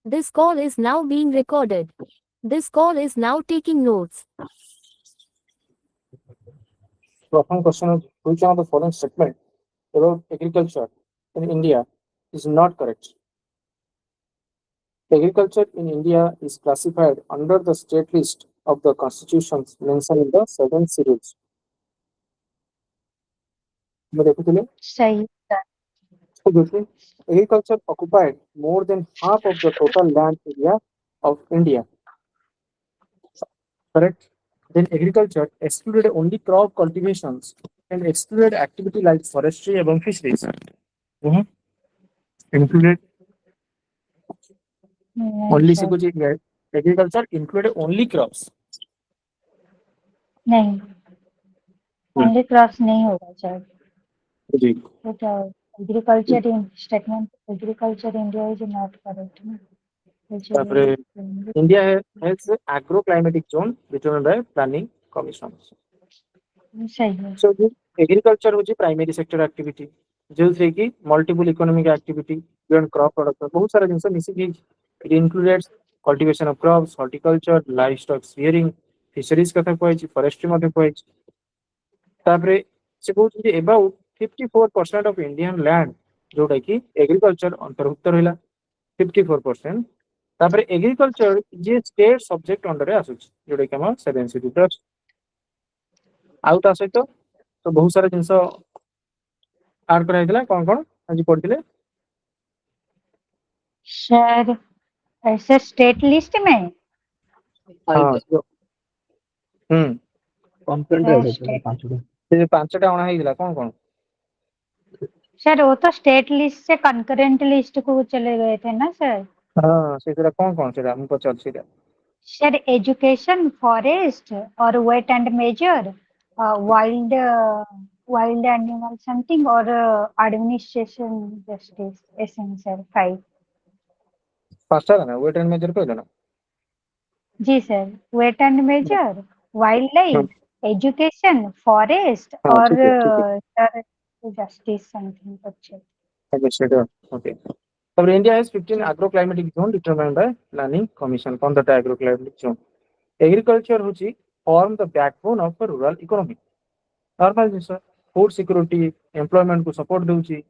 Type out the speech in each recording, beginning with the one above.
This call is now being recorded. This call is now taking notes. Profound question is which one of the following statement about agriculture in India is not correct? Agriculture in India is classified under the state list of the constitutions mentioned in the seven schedules. मैं देखुଥିଲି सही sir. so दूसरी agriculture occupied more than half of the total land area of India. Correct. Then agriculture excluded only crop cultivations and excluded activity like forestry and fisheries. Mhm. Included नहीं only sir, कुछ agriculture included only crops. नहीं only crops नहीं होगा sir. जी वो क्या agriculture in statement agriculture India is not correct ना। तापरे India has agro climatic zone determined by planning commission. सही है। So the agriculture होची primary sector activity जो से कि multiple economic activity beyond crop production बहुत सारा जिनसे मिसी कि it includes cultivation of crops, horticulture, livestock rearing, fisheries कथा कोई forestry मध्ये कोई तापरे से कहउछि about 54% of Indian land जोटा कि agriculture अंतर्भुक्त रहिला 54%। तापरे agriculture जे state subject under रे आसुछि जोटा कि हम 7 शेड्यूल आउ ता सहित तो बहुत सारा जिनस आड करा हैतला कोन आज पढिथिले सर ऐसे स्टेट लिस्ट में हां कंप्लेंट सर रहता है स्टेट पांचटा। से पांचटा अणा हैतला कोन सर वो तो स्टेट लिस्ट से कंकरेंट लिस्ट को चले गए थे ना सर। हां सेटा कोन सेटा हम पचार सेटा सर एजुकेशन फॉरेस्ट और weight and measure wild wild animal something और एडमिनिस्ट्रेशन जस्टिस ऐसे सर 5। पांचटा ना वेट एंड मेजर कहला ना जी sir weight and measure wild हां लाइफ एजुकेशन फॉरेस्ट हां और ठीक है सर जस्टिस समथिंग कुछ। ओके सेटा ओके तब India has 15 agro climatic zone determined by planning commission कौन that agro climatic zone agriculture होची form the backbone of rural economy normal जिस फूड सिक्योरिटी एम्प्लॉयमेंट को सपोर्ट देउची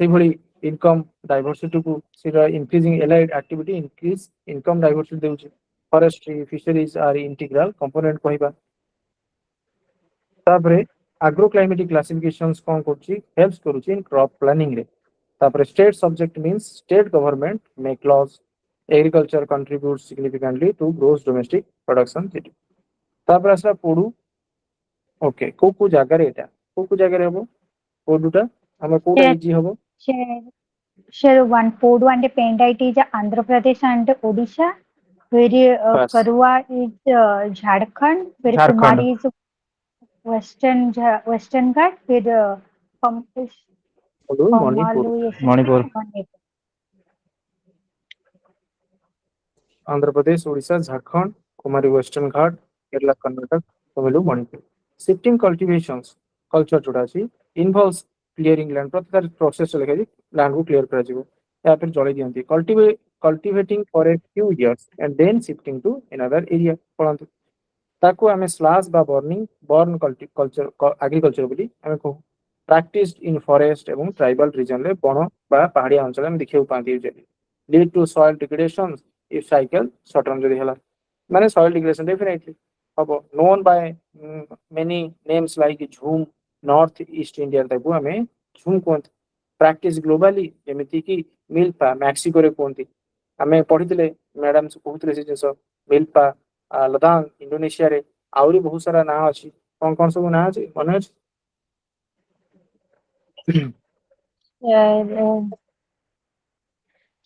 से भली इनकम डाइवर्सिटी को सिरा increasing allied activity increase income diversity देउची forestry fisheries are integral component कहबा तापरे एग्रो क्लाइमेटिक क्लासिफिकेशंस कोन करची हेल्प्स करूची इन क्रॉप प्लानिंग रे तापरे state subject means state government make laws agriculture contributes significantly to gross domestic production तापरे असला Podu okay को जगह रे एटा को जगह रे हबो पोडूटा हम कोडा इजी हबो सर वन पोड वन पेंडाइट इज आंध्र प्रदेश एंड ओडिशा फिर बस करुआ इज झारखंड फिर झारखंड कुमारी इज वेस्टर्न घाट फिर पोडू मणिपुर पमालू ऐसे Manipur Manipur. Andhra Pradesh Odisha Jharkhand Kumari western Ghat Kerala Karnataka Tamil Nadu Manipur shifting cultivations culture जोड़ा छी इन्वॉल्व्स क्लियरिंग लैंड प्रत्येक प्रोसेस चले गई लैंड को क्लियर करा जिवो या फिर जळे दियंती cultivating for a few years and then shifting to another area पळंतु ताको हमें स्लैश बा बर्निंग बर्न कल्चर एग्रीकल्चर बोली हमें कहू प्रैक्टिस इन फॉरेस्ट एवं ट्राइबल रीजन रे बण बा पहाड़िया अंचल में देखियो पाती usually lead to soil degradation if cycle short term जदी हला माने सॉइल डिग्रेडेशन डेफिनेटली हबो known by many names like jhum north east India ताको हमें झूम कोंत प्रैक्टिस ग्लोबली जेमिति कि मिल्पा मैक्सिको रे कोंती हमें पढ़ितले मैडम से कहउतले से जिंस मिल्पा लदान इंडोनेशिया रे आउरी बहुत सारा ना अछि कौन सब ना अछि मन अछि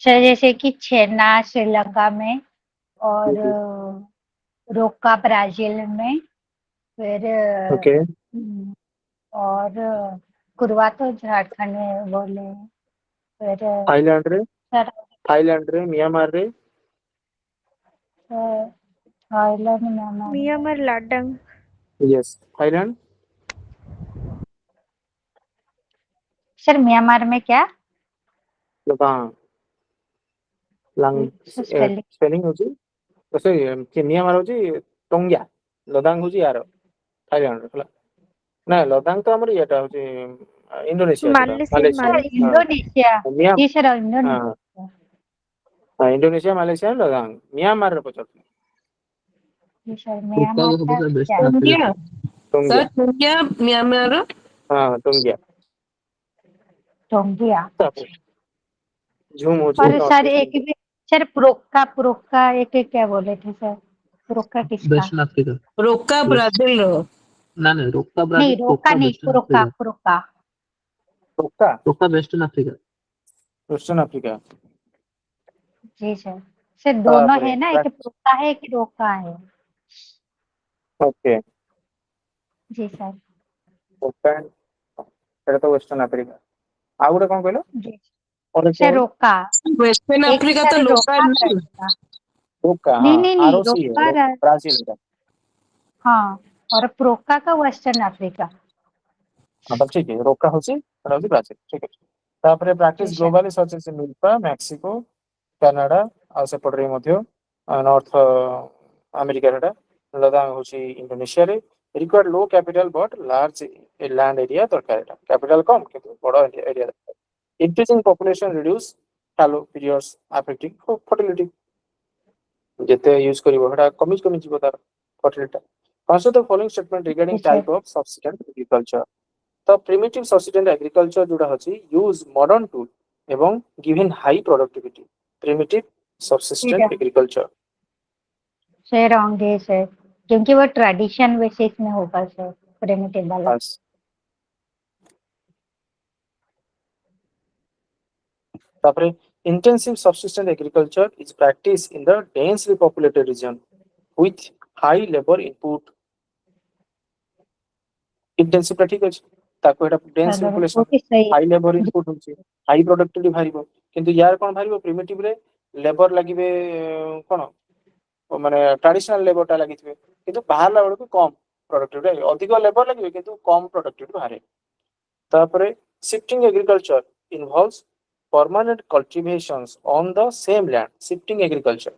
सर जैसे कि छेना श्रीलंका में और रोका ब्राजील में फिर ओके और कुरवा तो झारखंड में बोले हैं। फिर सर थाईलैंड रे म्यांमार रे Thailand Myanmar Myanmar ladang yes Thailand sir Myanmar में क्या लदान ଲାଙ୍ଗ spelling ସ୍ପେଲିଂ ହଉଛି ସେ ମିଆଁମାର ହଉଛି ଟୋଙ୍ଗିଆ, ଲଦାଙ୍ଗ ହଉଛି ୟାର ଥାଇଲାଣ୍ଡ ହେଲା। ନା ଲଦାଙ୍ଗ ତ ଆମର ଇଏଟା ହଉଛି ଇଣ୍ଡୋନେସିଆ ଯୋଉଟା ମାଲେସିଆ। Indonesia. ମିଆଁ Yes, sir, ହଁ Indonesia. ଇଣ୍ଡୋନେସିଆ ମାଲେସିଆ ଲଦାଙ୍ଗ ମିଆଁମାରରେ ପଚାରୁଥିଲି। Yes, sir, ଟୋକା Myanmar ହବ ଟା ସାର୍ ବେଷ୍ଟ ଜାଣିନି। ଆଫ୍ରିକା। ଟୁଙ୍ଗିଆ ଟୋଙ୍ଗିଆ ସାର୍ ଟୁଙ୍ଗିଆ म्यांमार ହଁ ଟୋଙ୍ଗିଆ। टोंगिया। ତାପରେ ଝୁମ ହଉଛି और ନର୍ଥ सर ଇଷ୍ଟ एक ଇଣ୍ଡିଆ। भी सर प्रोका एक क्या बोले थे सर? प्रोका किसका? Western Africa. रोका ब्राजील रो ना नहीं रोका नहीं ब्राजील, रोका टोका नहीं वेस्टर्न प्रोका अफ्रीका। प्रोका। ଟୋକା टोका वेस्टर्न अफ्रीका। Western Africa. जी सर। सर दोनों ତାପରେ है ना, एक प्रोका है एक रोका है। ଓକେ जी सर। ଟୋକା ସେଟା ତ ୱେଷ୍ଟର୍ଣ୍ଣ ଆଫ୍ରିକା। ଆଉ ଗୋଟେ କଣ କହିଲ? जी और क्या सर बोल? रोका। वेस्टर्न एक अफ्रीका तो सर लोका रोका नहीं रहेगा। टोका नहीं हाँ नहीं नहीं आरओसी है ब्राजील का। हाँ और प्रोका का वेस्टर्न अफ्रीका। हाँ तब ठीक है रोका होची ब्राजील ठीक है। तापरे प्रैक्टिस जी सर। ग्लोबली सर्च से मिलता मेक्सिको कनाडा आ सेपटरे मध्य नॉर्थ अमेरिका रेटा लदाख होची इंडोनेशिया रे required low capital but large land area दरकार एटा कैपिटल कम किंतु बड़ एरिया दरकार। Increasing population reduce shallow periods affecting fertility जेते यूज करिवो हेटा कमी कमी जीवो तार fertility. Consider the following statement जी regarding sir. Type of subsistent agriculture. तो प्रिमिटिव सब्सिस्टेंट एग्रीकल्चर जोड़ा होची यूज मॉडर्न टूल एवं गिवन हाई प्रोडक्टिविटी प्रिमिटिव ठीक है सब्सिस्टेंट एग्रीकल्चर। सर होंगे सर, क्योंकि वो ट्रेडिशन बेसिस में होगा सर, प्रिमिटिव वाला। बस तापरे intensive subsistent agriculture is practice in the densely populated region with high labour input. Intensive टा ठीक अछि ताको एटा डेंस चलो वो पॉपुलेशन भी सही हाई लेबर जी इनपुट होछि हाई प्रोडक्टिविटी भारिबो किंतु यार कोन भारिबो प्रिमिटिव रे लेबर लागिबे कोन माने ट्रेडिशनल लेबर टा लागिथिबे किंतु बाहरला बेलको कम प्रोडक्टिविटी अधिक लेबर लागिबे किंतु कम प्रोडक्टिविटी बाहरे। तापरे shifting agriculture involves permanent cultivations on the same land shifting agriculture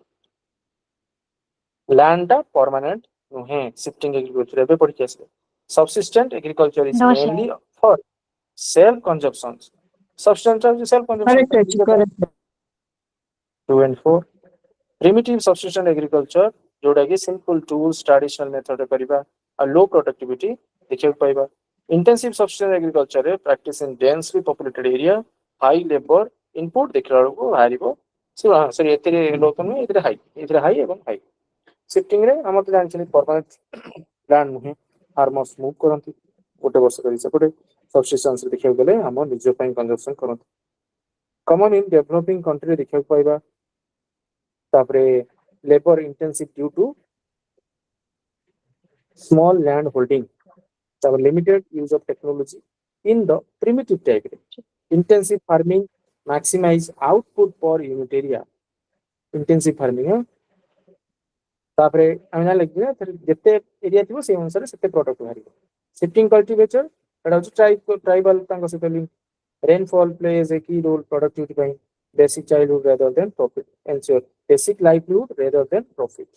land टा permanent नुहे shifting agriculture एबे पढ़ि के आसे subsistent agriculture is no sir. mainly for self consumption subsistence is self consumption correct correct 2 and 4 primitive subsistence agriculture जोड़ा कि simple tools traditional method रे करिबा आ low productivity देखियो पाइबा। intensive subsistence agriculture रे practice in densely populated area high labor input देखला को हारिबो sorry एतरे लो तो नहीं एतरे हाई एवं हाई शिफ्टिंग रे हम तो जानछनी परमानेंट प्लान नुहे फार्मर्स मूव करंती गोटे वर्ष करी सेपटे सबसिस्टेंस देखियो गले हम निज पई कंजप्शन करंती। कॉमन इन डेवलपिंग कंट्री देखियो पाइबा। तापरे labour intensive due to small land holding the limited use of technology in the primitive type intensive farming maximize output per unit area intensive farming तापरे हम जान लगे फिर जते एरिया थिबो से अनुसार सेते प्रोडक्ट बाहरिबो। शिफ्टिंग कल्टीवेटर एटा होची ट्राइबल तांको से लिंक रेनफॉल प्लेज ए की रोल प्रोडक्टिविटी ପାଇଁ basic childhood rather than profit ensure basic livelihood rather than profit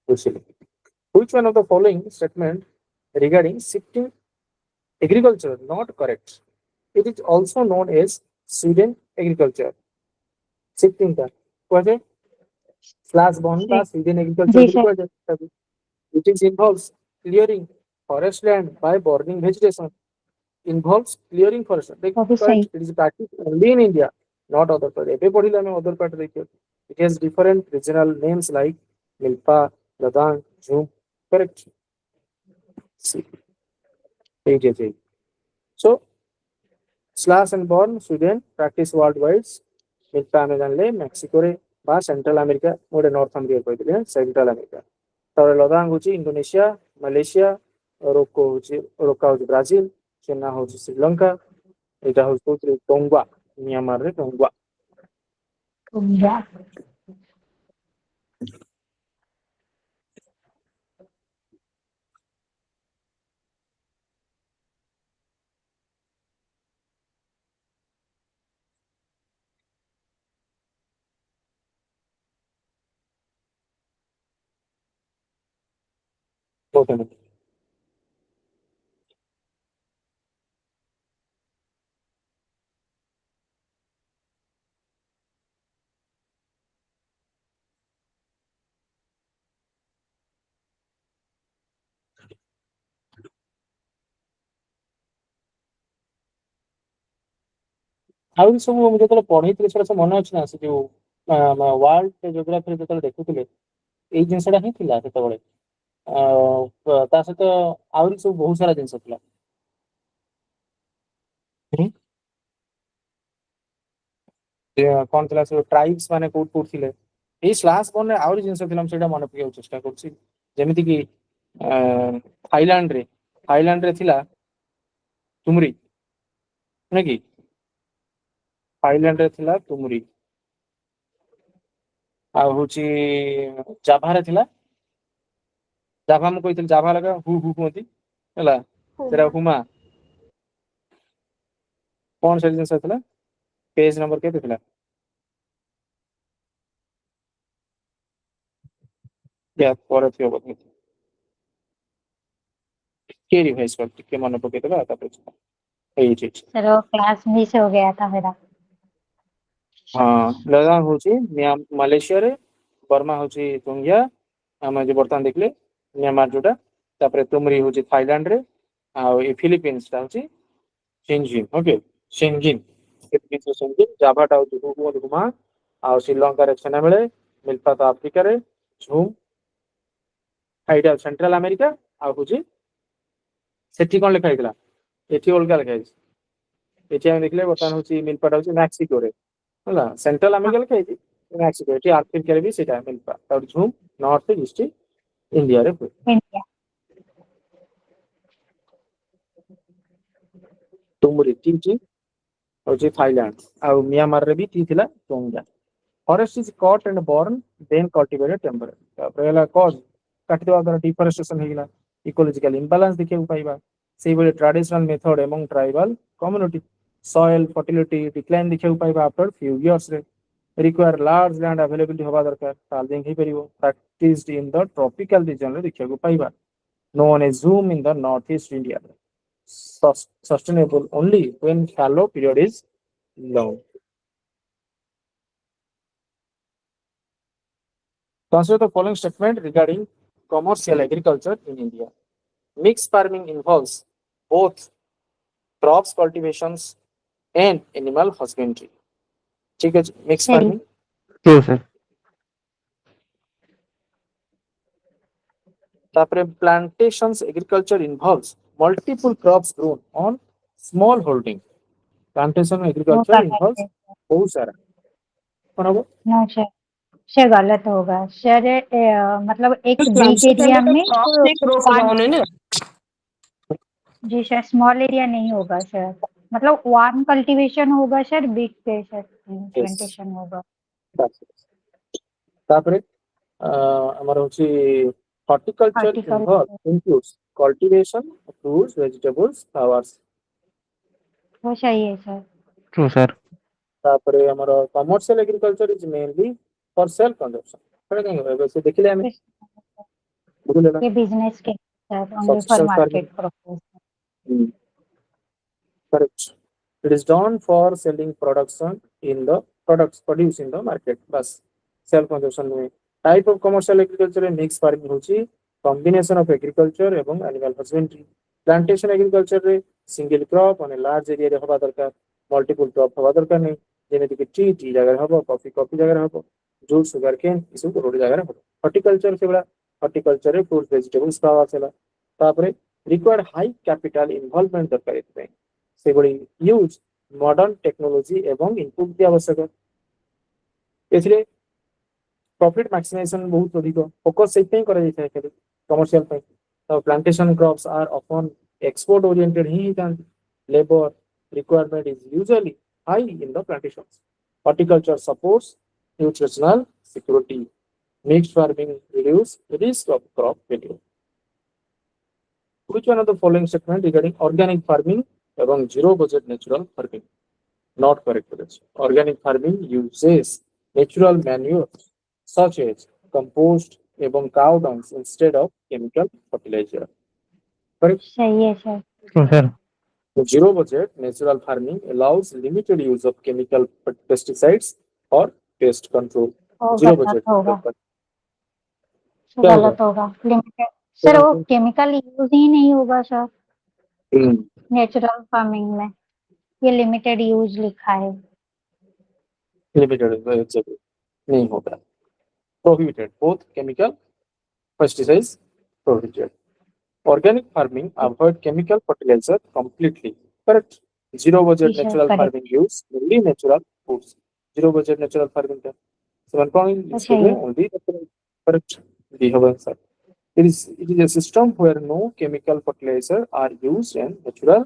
usually. Which one of the following statement regarding shifting agriculture not correct? It is also known as Sweden agriculture. Shifting का कुआजे slash bond जी का Sweden agriculture जी भी sir. कुआजे तभी it is involves clearing forest land by burning vegetation involves clearing forest they वो भी सही। correct it is practiced only in India not other part एबे पढ़िला में other part देखियो it has different regional names like Milpa Ladakh Jhum correct see 8 so slash and burn Sweden practice worldwide milpa ଆମେ ଜାଣିଲେ ମେକ୍ସିକୋରେ ବା central America ଗୋଟେ north America କହିଥିଲେ central America ତାପରେ ଲଦାଖ ହଉଛି ଇଣ୍ଡୋନେସିଆ ମାଲେସିଆ ରୋକା ହଉଛି ବ୍ରାଜିଲ ଚେନା ହଉଛି ଶ୍ରୀଲଙ୍କା ଏଇଟା ହଉଛି କୋଉଥିରେ ଟୋଙ୍ଗା ମିଆଁମାରରେ ଟୋଙ୍ଗା। टोंगिया। କହୁଛନ୍ତି। ଆହୁରି ସବୁ ମୁଁ ଯେତେବେଳେ ପଢେଇଥିଲି ସେଟା ସବୁ ମନେ ଅଛି ନା, ସେ ଯୋଉ ୱାର୍ଲଡ ଜିଓଗ୍ରାଫିରେ ଯେତେବେଳେ ଦେଖୁଥିଲେ ଏଇ ଜିନିଷଟା ହିଁ ଥିଲା ସେତେବେଳେ। ତା ସହିତ ଆହୁରି ସବୁ ବହୁତ ସାରା ଜିନିଷ ଥିଲା। ହୁଁ। କଣ ଥିଲା ସବୁ ଟ୍ରାଇବ୍ସ ମାନେ କୋଉଠି କୋଉଠି ଥିଲେ, ଏଇ ସ୍ଲାସ ବନରେ ଆହୁରି ଜିନିଷ ଥିଲା, ମୁଁ ସେଇଟା ମନେ ପକେଇବାକୁ ଚେଷ୍ଟା କରୁଛି। ଯେମିତି କି ଥାଇଲାଣ୍ଡରେ ଥିଲା ତୁମରି, ନୁହେଁ କି? ଥାଇଲାଣ୍ଡରେ ଥିଲା ତୁମରି, ଆଉ ହଉଛି ଜାଭାରେ ଥିଲା, ଜାଭା ମୁଁ କହିଥିଲି ଜାଭା ଲଗା ହୁ ହୁ କୁହନ୍ତି ହେଲା, ସେଟା ହୁମା। କଣ ସେ ଜିନିଷ ଥିଲା, ପେଜ ନମ୍ବର କେତେ ଥିଲା? ପରେ ଥିବ ବୋଧେ, ଟିକେ ରିଭାଇଜ କର, ଟିକେ ମନେ ପକେଇଦେବା ତାପରେ ହେଇଛି। सर वो क्लास मिस हो गया था मेरा। ହଁ ଲଗାନ ହଉଛି ମାଲେସିଆରେ, ବର୍ମା ହଉଛି ତୁଙ୍ଗିଆ, ଆମେ ଯୋଉ ବର୍ତ୍ତମାନ ଦେଖିଲେ ମିଆଁମାର ଯୋଉଟା, ତାପରେ ତୁମରି ହଉଛି ଥାଇଲାଣ୍ଡରେ, ଆଉ ଏ ଫିଲିପିନ୍ସ ଟା ହଉଛି ସିନଜିନ୍। ଓକେ, ସିନଜିନ୍, ଜାଭାଟା ହଉଛି ହୁମା, ଆଉ ଶ୍ରୀଲଙ୍କାରେ ଛେନାବେଳେ, ମିଲପାତ ଆଫ୍ରିକାରେ, ଝୁମ୍ ଏଇଟା ସେଣ୍ଟ୍ରାଲ ଆମେରିକା, ଆଉ ହଉଛି ସେଠି କଣ ଲେଖା ହେଇଥିଲା, ଏଠି ଅଲଗା ଲେଖା ହେଇଛି। ଏଠି ଆମେ ଦେଖିଲେ ବର୍ତ୍ତମାନ ହଉଛି ମିଲପାଟା ହଉଛି ମେକ୍ସିକୋରେ ହେଲା, ସେଣ୍ଟ୍ରାଲ ଆମେରିକା ଲେଖା ହେଇଛି ମେକ୍ସିକୋ, ଏଠି ଆଫ୍ରିକାରେ ବି ସେଇଟା ମିଲପା, ତାପରେ ଝୁମ୍ ନର୍ଥ ଇଷ୍ଟ ଇଣ୍ଡିଆରେ ହୁଏ। इंडिया। ତୁମରି ଟି ହଉଛି ଥାଇଲାଣ୍ଡ, ଆଉ ମିଆଁମାରରେ ବି ଟି ଥିଲା taungya. Forest is cut and burn then cultivated temperate. ତାପରେ ହେଲା କଜ୍, କାଟିଦେବା ଦ୍ୱାରା ଡିଫରେଷ୍ଟେସନ ହେଇଗଲା, ଇକୋଲୋଜିକାଲ ଇମ୍ବାଲାନ୍ସ ଦେଖିବାକୁ ପାଇବା, ସେଇଭଳି ଟ୍ରାଡିସନାଲ ମେଥଡ ଏବଂ ଟ୍ରାଇବାଲ କମ୍ୟୁନିଟି, ସଏଲ ଫର୍ଟିଲିଟି ଡିକ୍ଲାଇନ ଦେଖିବାକୁ ପାଇବା ଆଫ୍ଟର ଫ୍ୟୁ ଇୟର୍ସ ରେ, ରିକ୍ୱାର ଲାର୍ଜ ଲ୍ୟାଣ୍ଡ ଆଭେଲେବିଲିଟି ହବା ଦରକାର, ତାହେଲେ ଯାଇକି ହେଇପାରିବ। ପ୍ରାକ୍ଟିସ୍ଡ ଇନ ଦ ଟ୍ରପିକାଲ ରିଜନରେ ଦେଖିବାକୁ ପାଇବା, known as zoom in the northeast India, sustainable only when fallow period is long. Consider the following statement regarding commercial agriculture in India. Mixed farming involves both crops cultivations and animal husbandry. ठीक है, mixed सही। farming। True, sir. तापरे plantations agriculture involves multiple crops grown on small holding. Plantation वो agriculture गलत involves है। बहुत सारा, कौन होगा? नो सर, सर गलत होगा सर। मतलब एक बिग प्लांटेशन एरिया का में क्रॉप से ग्रो वन, उन्होंने ना। जी सर स्मॉल एरिया नहीं होगा सर, मतलब वन कल्टीवेशन होगा सर, बिग पे सर Yes. प्लांटेशन होगा। तापरे हमारा होची horticulture involves horticulture includes cultivation of fruits, vegetables, flowers. वो सही है सर। True, sir. तापरे हमारा commercial agriculture is mainly for self consumption. कौन कहेंगे वैसे देखिले हमें बुझे लेना ये बिजनेस के sir, only for subsistence farming. Market purpose. Correct. It is done for selling production in the products produced in the market. बस self consumption में. Type of commercial agriculture में mixed farming होची, combination of agriculture एवं animal husbandry. Plantation agriculture रे single crop on a large area रे हवा दरकार, multiple crop हवा दरकार नहीं, जेमेति कि टी जगह हवा, कॉफी जगह हवा, जूट सुगर केन इसु रोड जगह हवा. Horticulture से बड़ा horticulture रे fruit vegetables flowers ହେଲା, तापरे required high capital involvement दरकार इतने ସେଭଳି ୟୁଜ୍ ମଡର୍ନ ଟେକ୍ନୋଲୋଜି ଏବଂ ଇନପୁଟ ବି ଆବଶ୍ୟକ। ଏଥିରେ ପ୍ରଫିଟ ମାକ୍ସିମାଇଜେସନ ବହୁତ ଅଧିକ ଫୋକସ ସେଇଥିପାଇଁ କରାଯାଇଥାଏ ଖାଲି କମର୍ସିଆଲ ପାଇଁ। ତ plantation crops are often export oriented ହିଁ ହେଇଥାନ୍ତି। Labour requirement is usually high in the plantations. Horticulture supports nutritional security. Mixed farming reduce risk of crop failure. Which one of the following statement regarding organic farming এবং zero budget natural farming? Not correct for this. Organic farming uses natural manure such as compost, एवं cow dung instead of chemical fertilizer. Correct? सही है sir. Sir So zero budget natural farming allows limited use of chemical pesticides or pest control. वो Zero गलत budget. होगा, क्या गलत होगा। Limited sir, वो केमिकल यूज ही नहीं होगा सर नेचुरल फार्मिंग में, ये लिमिटेड यूज लिखा है। Limited exactly. नहीं होता. Prohibited. Both chemical pesticides prohibited. Organic farming avoid chemical fertilizer completely. Correct. Zero budget Yes, natural correct. farming use only natural foods. Zero budget natural farming का 7 point अच्छा, इसके लिए ये- only natural. Correct. We have answer. It is a system where no chemical fertilizer are used and natural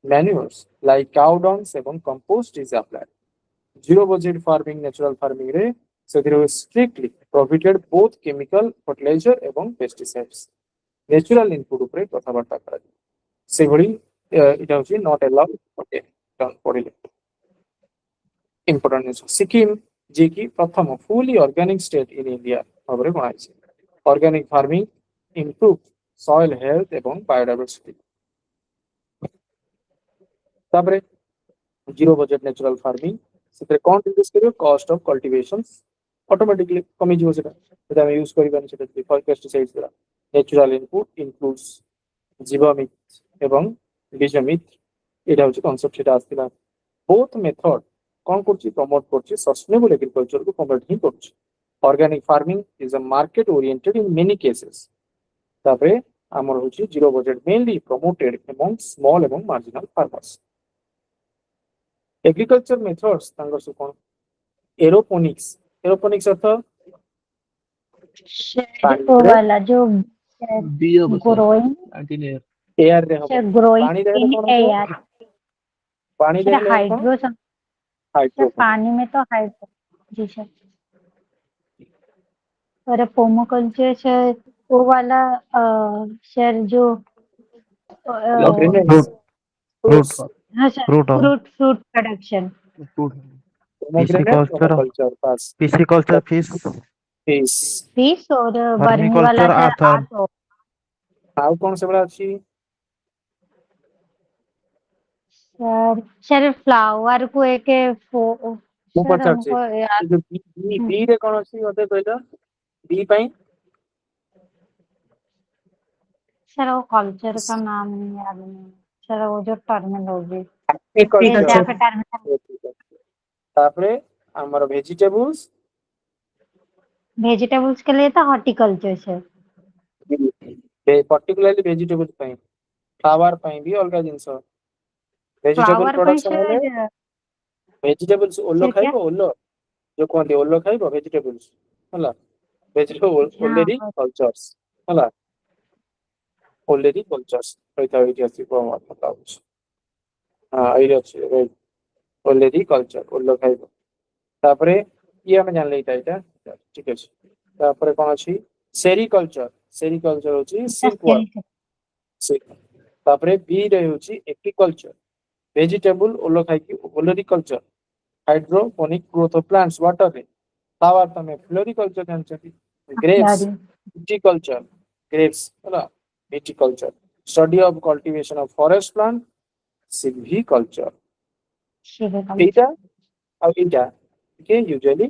manures like cow dung एवं compost is applied. Zero budget farming natural farming रे ସେଥିରେ strictly prohibited both chemical fertilizer एवं pesticides. Natural input ଉପରେ କଥାବାର୍ତ୍ତା କରାଯାଏ ସେଭଳି ଏଇଟା ହଉଛି not allowed ଓକେ ଡନ୍ ପଢିଲେ important ଜିନିଷ ସିକିମ ଯିଏକି ପ୍ରଥମ fully organic state in India ଭାବରେ ଗଣାଯାଇଛି organic farming improve soil health ଏବଂ biodiversity ତାପରେ zero budget natural farming ସେଥିରେ କ'ଣ reduce କରିବ cost of cultivations automatically କମିଯିବ ସେଟା ଯଦି ଆମେ ୟୁଜ କରିବାନି ସେଟା default pesticides ଦ୍ୱାରା natural input includes जीवामृत एवं बीजमित एटा होची कांसेप्ट सेटा आस्तिला बोथ मेथड कोन करछि प्रमोट करछि सस्टेनेबल एग्रीकल्चर को प्रमोट ही करछि organic farming is a market oriented in many cases तापरे हमर होची zero budget mainly promoted among small एवं मार्जिनल फार्मर्स एग्रीकल्चर मेथड्स तांगर सु कोन एरोपोनिक्स अर्थ वो वाला जो बियो ग्रोइंग कंटिन्यू एयर रे हो ग्रोइंग पानी रे इन कोन एयर, पानी रे हाइड्रो हाइड्रो पानी में तो हाइड्रो। जी सर। और पोमोकल्चर सर वो वाला सर जो फ्रूट्स हाँ सर, Fruit और- फ्रूट प्रोडक्शन। Pisciculture, कल्चर पास pisciculture, फिश फिश और बर्मी वाला Vermiculture, सर आर्थर। आर्थो। ଆଉ କଣ ସେଗୁଡା ଅଛି सर फ्लावर को एक ମୁଁ सर ପଚାରୁଛି हमको याद ଏ ଯୋଉ ବी ରେ କଣ ଅଛି ମତେ କହିଲ बी ପାଇଁ सर वो कल्चर का नाम नहीं याद नहीं सर, वो जो टर्मिनोलॉजी ତାପରେ ଆମର ଭେଜିटेबल्स वेजिटेबल्स के लिए तो हॉर्टिकल्चर सर। पर्टिकुलरली वेजिटेबल्स ପାଇଁ फ्लावर ପାଇଁ ବି ଅଲଗା ଜିନିଷ ଭେଜିटेबल फ्लावर पर प्रोडक्शन ହେଲେ सर ଭେଜିटेबल्स ଓଲ क्या? ଖାଇବ ଓଲ ଯୋଉ କୁହନ୍ତି ଓଲ ଖାଇବ ଭେଜିटेबल्स ହେଲା ଭେଜିटेबल ଓଲେରୀ କଲଚର୍स ହେଲା ଓଲେରୀ କଲଚର୍स କହିଥା ଏଇଠି ଅଛି କଣ କଥା ହଉଛି ହଁ ଏଇଠି ଅଛି ଓଲେରୀ କଲଚର ଓଲ ଖାଇବ ତାପରେ ଇଏ ଆମେ ଜାଣିଲେ ଏଇଟା ଠିକ ଅଛି ତାପରେ କଣ ଅଛି ସେରିକଲଚର ହଉଛି ସିଲ୍କ ୱାର୍କ ତାପରେ बी रे होची एग्रीकल्चर वेजिटेबल ओलो खाइकी olericulture hydroponic growth of plants water रे फ्लावर तमे फ्लोरिकल्चर जानछथि ग्रेप्स विटिकल्चर ग्रेप्स होला viticulture study of cultivation of forest plant silviculture एटा और एटा के यूजुअली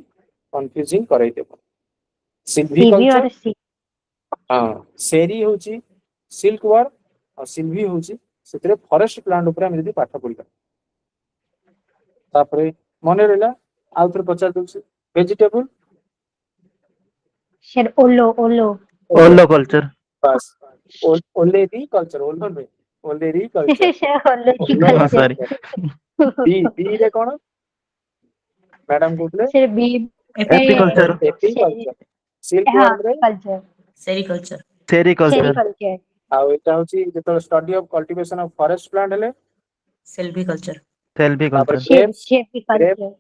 कंफ्यूजिंग कराई देबो सिल्वीकल्चर हां सेरी होची सिल्क वर्क और सिल्वी होची सेतरे फॉरेस्ट प्लांट ऊपर हम यदि पाठ पढिबा तापरे मने रहला आउतर पचार दउछ वेजिटेबल सर ओलो ओलो Oliculture, बस olericulture olericulture sir ओलो की कल्चर। sorry, बी रे कोन मैडम कहले sir bee apiculture, apiculture silk हाँ वर्क रे कल्चर सेरिकल्चर sericulture, सेरिकल्चर आ एटा होची जेतो study of cultivation of forest plant हेले सेल्विकल्चर तापर selviculture, ग्रेप्स शेपिकल्चर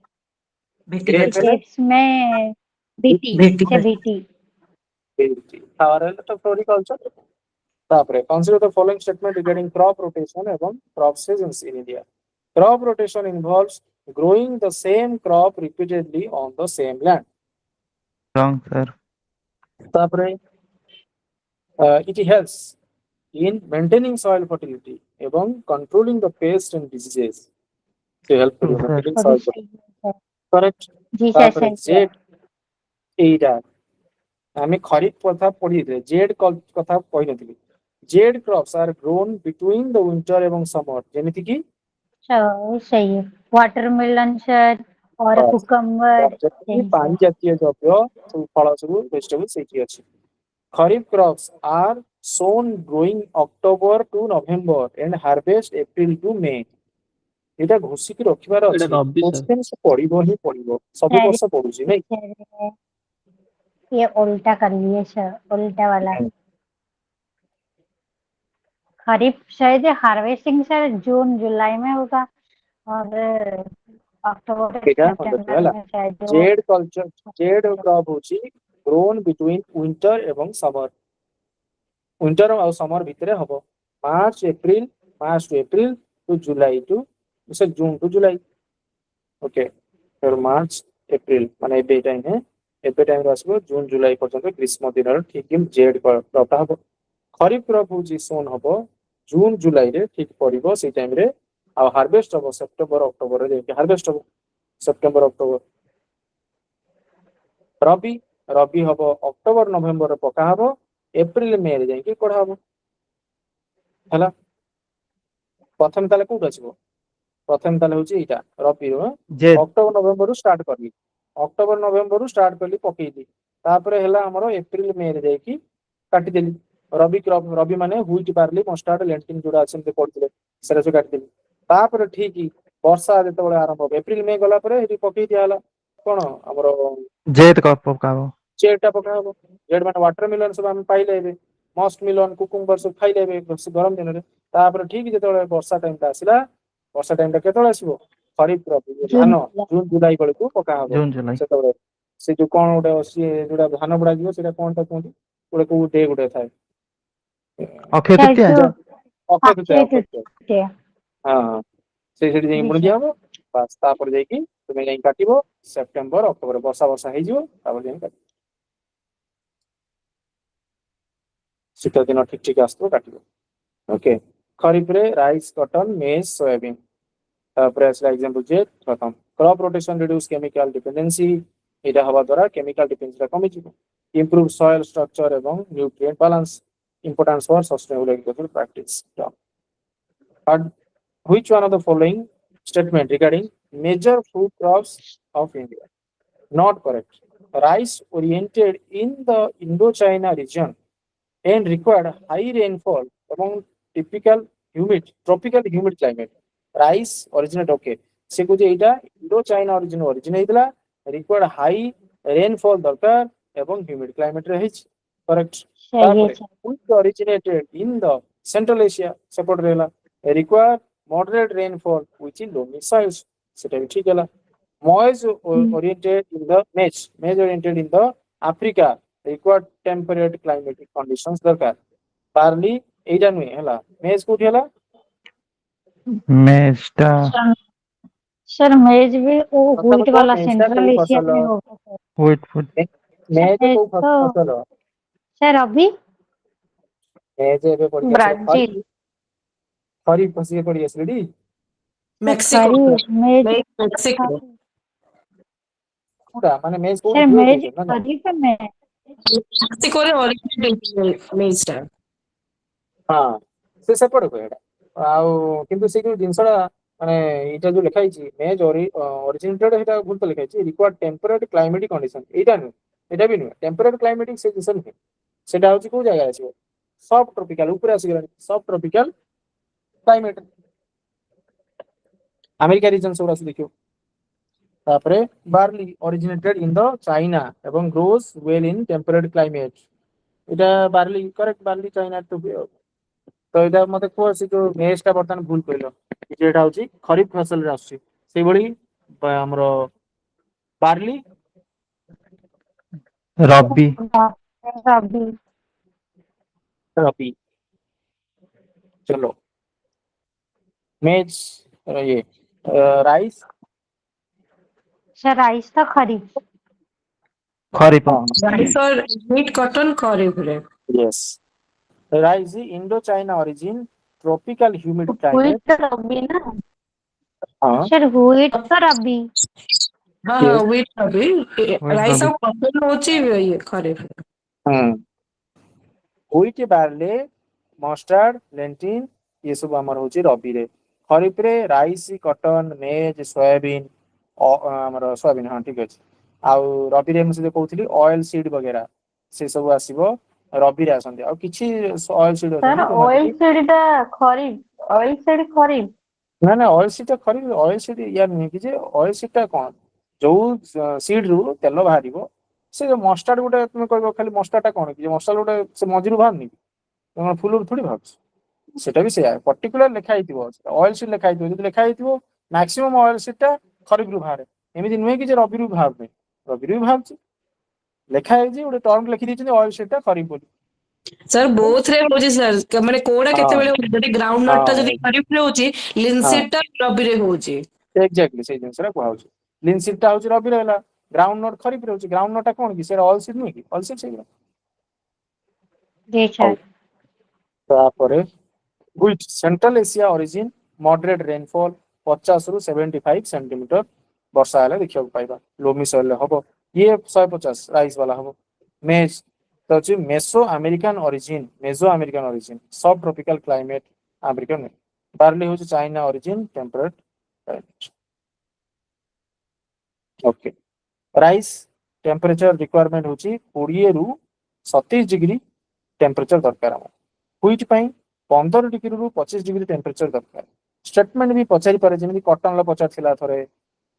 विटिकल्चर ग्रेप्स में बीटी Viticulture. बीटी फ्लावर हेले तो फ्लोरिकल्चर तापरे consider the following statement regarding crop rotation एवं crop seasons in India. Crop rotation involves growing the same crop repeatedly on the same land. wrong sir, तापरे it helps in maintaining soil fertility এবং controlling the pests and diseases. So help Yes, sir. maintaining वो soil भी fertility. सही है sir. Correct. जी sir तापरे सही है। Z एटा आमे खरीफ कथा पढ़ी थे जेड कथा कहि नथिली zaid crops are grown between the winter एवं समर जेमिति की सर सही है। वाटरमेलन सर और हाँ, कुकम्बर जति सही पानी सर। जातीय द्रव्य सब फल सब वेजिटेबल सेठी अछि kharif crops are sown growing October to November and harvest April to May एटा घोषिक रखिबार एटा अछि रबी सर क्वेश्चन से पढिबो ही पढिबो सब सर वर्ष पढुची नै सर, ये उल्टा कर लिए सर, उल्टा वाला। खरीफ शायद हार्वेस्टिंग सर जून जुलाई में होगा और अक्टूबर एटा मतलब सितंबर हला में शायद जो जेड कल्चर जेड क्रॉप होची ग्रोन बिटवीन विंटर एवं समर विंटर और समर भितरे हबो March to April to July to से जून टू जुलाई ओके फिर मार्च एप्रिल माने एबे टाइम है एबे टाइम आसबो जून जुलाई पर्यंत ग्रीष्म दिन ठीक जेड क्रॉप हबो खरीफ क्रॉप होची सोन हबो जून जुलाई रे ठीक पड़िबो से टाइम रे आ हार्वेस्ट हबो सितंबर अक्टोबर रे हार्वेस्ट हबो सितंबर अक्टोबर रबी रबी हबो अक्टोबर नवेम्बर रे पका हबो एप्रिल मे रे जाई कढा हबो हला प्रथम ताले कोड आछबो प्रथम ताले होची एटा रबी रो जेड अक्टोबर नवेम्बर रु स्टार्ट करली अक्टोबर नवेम्बर रु स्टार्ट करली पकेइली तापरे हला हमरो एप्रिल मे रे जाई की काटी देली रबी क्रॉप रबी माने हुईट बार्ली मस्टार्ड लेंटिन जोड़ा अछन ते पड़थिले सेरा से काटी देली तापरे ठीक वर्षा जेते बळे आरंभ हो एप्रिल मे गला परे हेटी पकेइ दियाला कोन हमरो जेड का पकाबो जेडटा पका हबो जेड माने वाटरमेलन सब हम पाइले हेबे मस्ट मिलन कुकुम्बर सब खाइले हेबे गरम दिन रे तापर ठीक जेते वर्षा टाइम ता आसिला वर्षा टाइम ता केतळे आसीबो खरीफ क्रॉप धान जून जुलाई बेले को पका हबो जून जुलाई सेतळे से जो कोन उडे ओसी जोडा धान बुडा जिवो सेटा कोनटा कोन उडे को डे गुडे थाए अक्षय सर तृतीया जो अक्षय तृतीया अक्षय तृतीया हाँ से सेठी जाई जी बुण सर दिया हबो बस तापर जाई की तुमे जाई काटिबो सेप्टेम्बर अक्टोबर वर्षा वर्षा हे जिवो तापर जाई काटिबो शीत दिन ठीक ठीक आसतो काटिबो ओके खरीफ रे राइस कॉटन मेज सोयाबीन तापर आसला एग्जांपल जे प्रथम crop rotation reduce chemical dependency एटा हवा द्वारा केमिकल डिपेंडेंसी कमी जिवो इंप्रूव सॉइल स्ट्रक्चर एवं nutrient balance importance for sustainable agriculture practice and which one of the following statement regarding major food crops of India not correct rice oriented in the Indochina region and required high rainfall among tropical humid climate rice originate okay से कुछ एटा Indo China origin हेतला required high rainfall दरकार एवं humid climate रे hitch correct सही है तापरे sir. which originated in the Central Asia support रहला require moderate rainfall which is loamy soils सेटा भी ठीक हैला maize oriented in the maize oriented in the Africa required temperate climatic conditions दरकार barley एटा नुहे हैला maize कोठी हैला मेस्टा सर सर मेज भी वो व्हीट मतलब वाला maize टा सेंट्रल कोई एशिया फसल में होगा sir. White food maize sir को तो फसल सर अभी maize एबे पड़ी आसे ब्राजील खरीफ फसिए पड़ी आसलेडी Mexico, खरीफ मेज Mexico. पूरा माने maize कोठी सर हुए मेज कहते ना खरीफ में Mexico रे originated maize ଟା हाँ से सेपट को एटा आउ किंतु से जो जिंसडा माने एटा जो लिखा हिची मेज ओरिजिनेटेड हेटा भूल तो लिखा हिची रिक्वायर्ड टेम्परेट क्लाइमेटिक कंडीशन एटा नु एटा भी नु टेम्परेट क्लाइमेटिक से जिंस नु सेटा होची को जगह आसी सब ट्रॉपिकल ऊपर आसी गलानी सब ट्रॉपिकल क्लाइमेट अमेरिका रीजन सब आसी देखियो तापरे barley originated in the China एवं grows well in temperate climate एटा बार्ली करेक्ट बार्ली चाइना तो तो एटा मते को से जो मेज टा बर्तन भूल कइलो जेटा होची खरीफ फसल रे आसी सेई बळी हमरो बार्ली रबी अभी रबी चलो मेज ये राइस सर राइस था खरीफ खरीफ राइस और व्हीट कॉटन खरीफ रे। Yes. Rice Indo-China origin, tropical humid हुई climate. तो रबी ना हाँ सर हुई तो रबी हाँ हाँ yes. व्हीट अभी Wheat राइस रबी। और कॉटन होची ये खरीफ। wheat barley mustard lentil ये सब आमर होची रबी रे खरीफ रे राइस कॉटन मेज सोयाबीन आमर सोयाबीन हाँ ठीक अछि आउ रबी रे मुझे कहउथली ऑयल सीड वगैरह से सब आसीबो रबी रे आसंती आ किछि ऑयल सीड सर अछन ऑयल जोना सीड टा खरीफ ऑयल सीड खरीफ ना ना ऑयल सीड खरीफ ऑयल सीड यार नहीं कि जे ऑयल सीड टा कोन जो सीड रु तेल बाहरिबो से जो मस्टर्ड गोटे तुम कहबो खाली मस्टर्ड टा कोन कि मस्टर्ड गोटे से मजिरु बाहरनी तुम फुल थोड़ी भाबछ सेटा भी से पर्टिकुलर लिखा हिथिबो ऑयल सीड लिखा हिथिबो जदि लिखा हिथिबो मैक्सिमम ऑयल सीड टा खरीफ रु बाहरे एमिति नुहे कि जे रबी रु बाहरबे रबी रु बाहरछ लिखा है जे गोटे टर्म लिखि दैछन ऑयल सीड टा खरीफ बोली सर बोथ रे होची सर माने कोडा केते हाँ बेले जदी ग्राउंड नट टा जदी हाँ खरीफ रे होची हाँ लिनसीड टा रबी रे होची। एक्जेक्टली से जिनसरा कुआ होची लिन सीड टा होची रबी रहला ग्राउंड नट खरीफ रे होची ग्राउंड नट टा कोन कि से ऑयल सीड नुहे कि ऑयल सीड से जी हौ सर तापरे which central Asia origin moderate rainfall 50 रु 75 सेंटीमीटर वर्षा हेले देखियो पाइबा लोमी सॉइल हबो ये 150 राइस वाला हबो मेज तो अछि मेसो अमेरिकन ओरिजिन सब ट्रॉपिकल क्लाइमेट अमेरिकन बार्ली होछि China origin temperate climate okay rice temperature requirement होछि 20 रु 27 डिग्री टेम्परेचर दरकार हम व्हिट पई 15 डिग्री रु 25 डिग्री टेम्परेचर दरकार स्टेटमेंट भी पचारि पारे जेमिति कॉटन ला पचार थिला थरे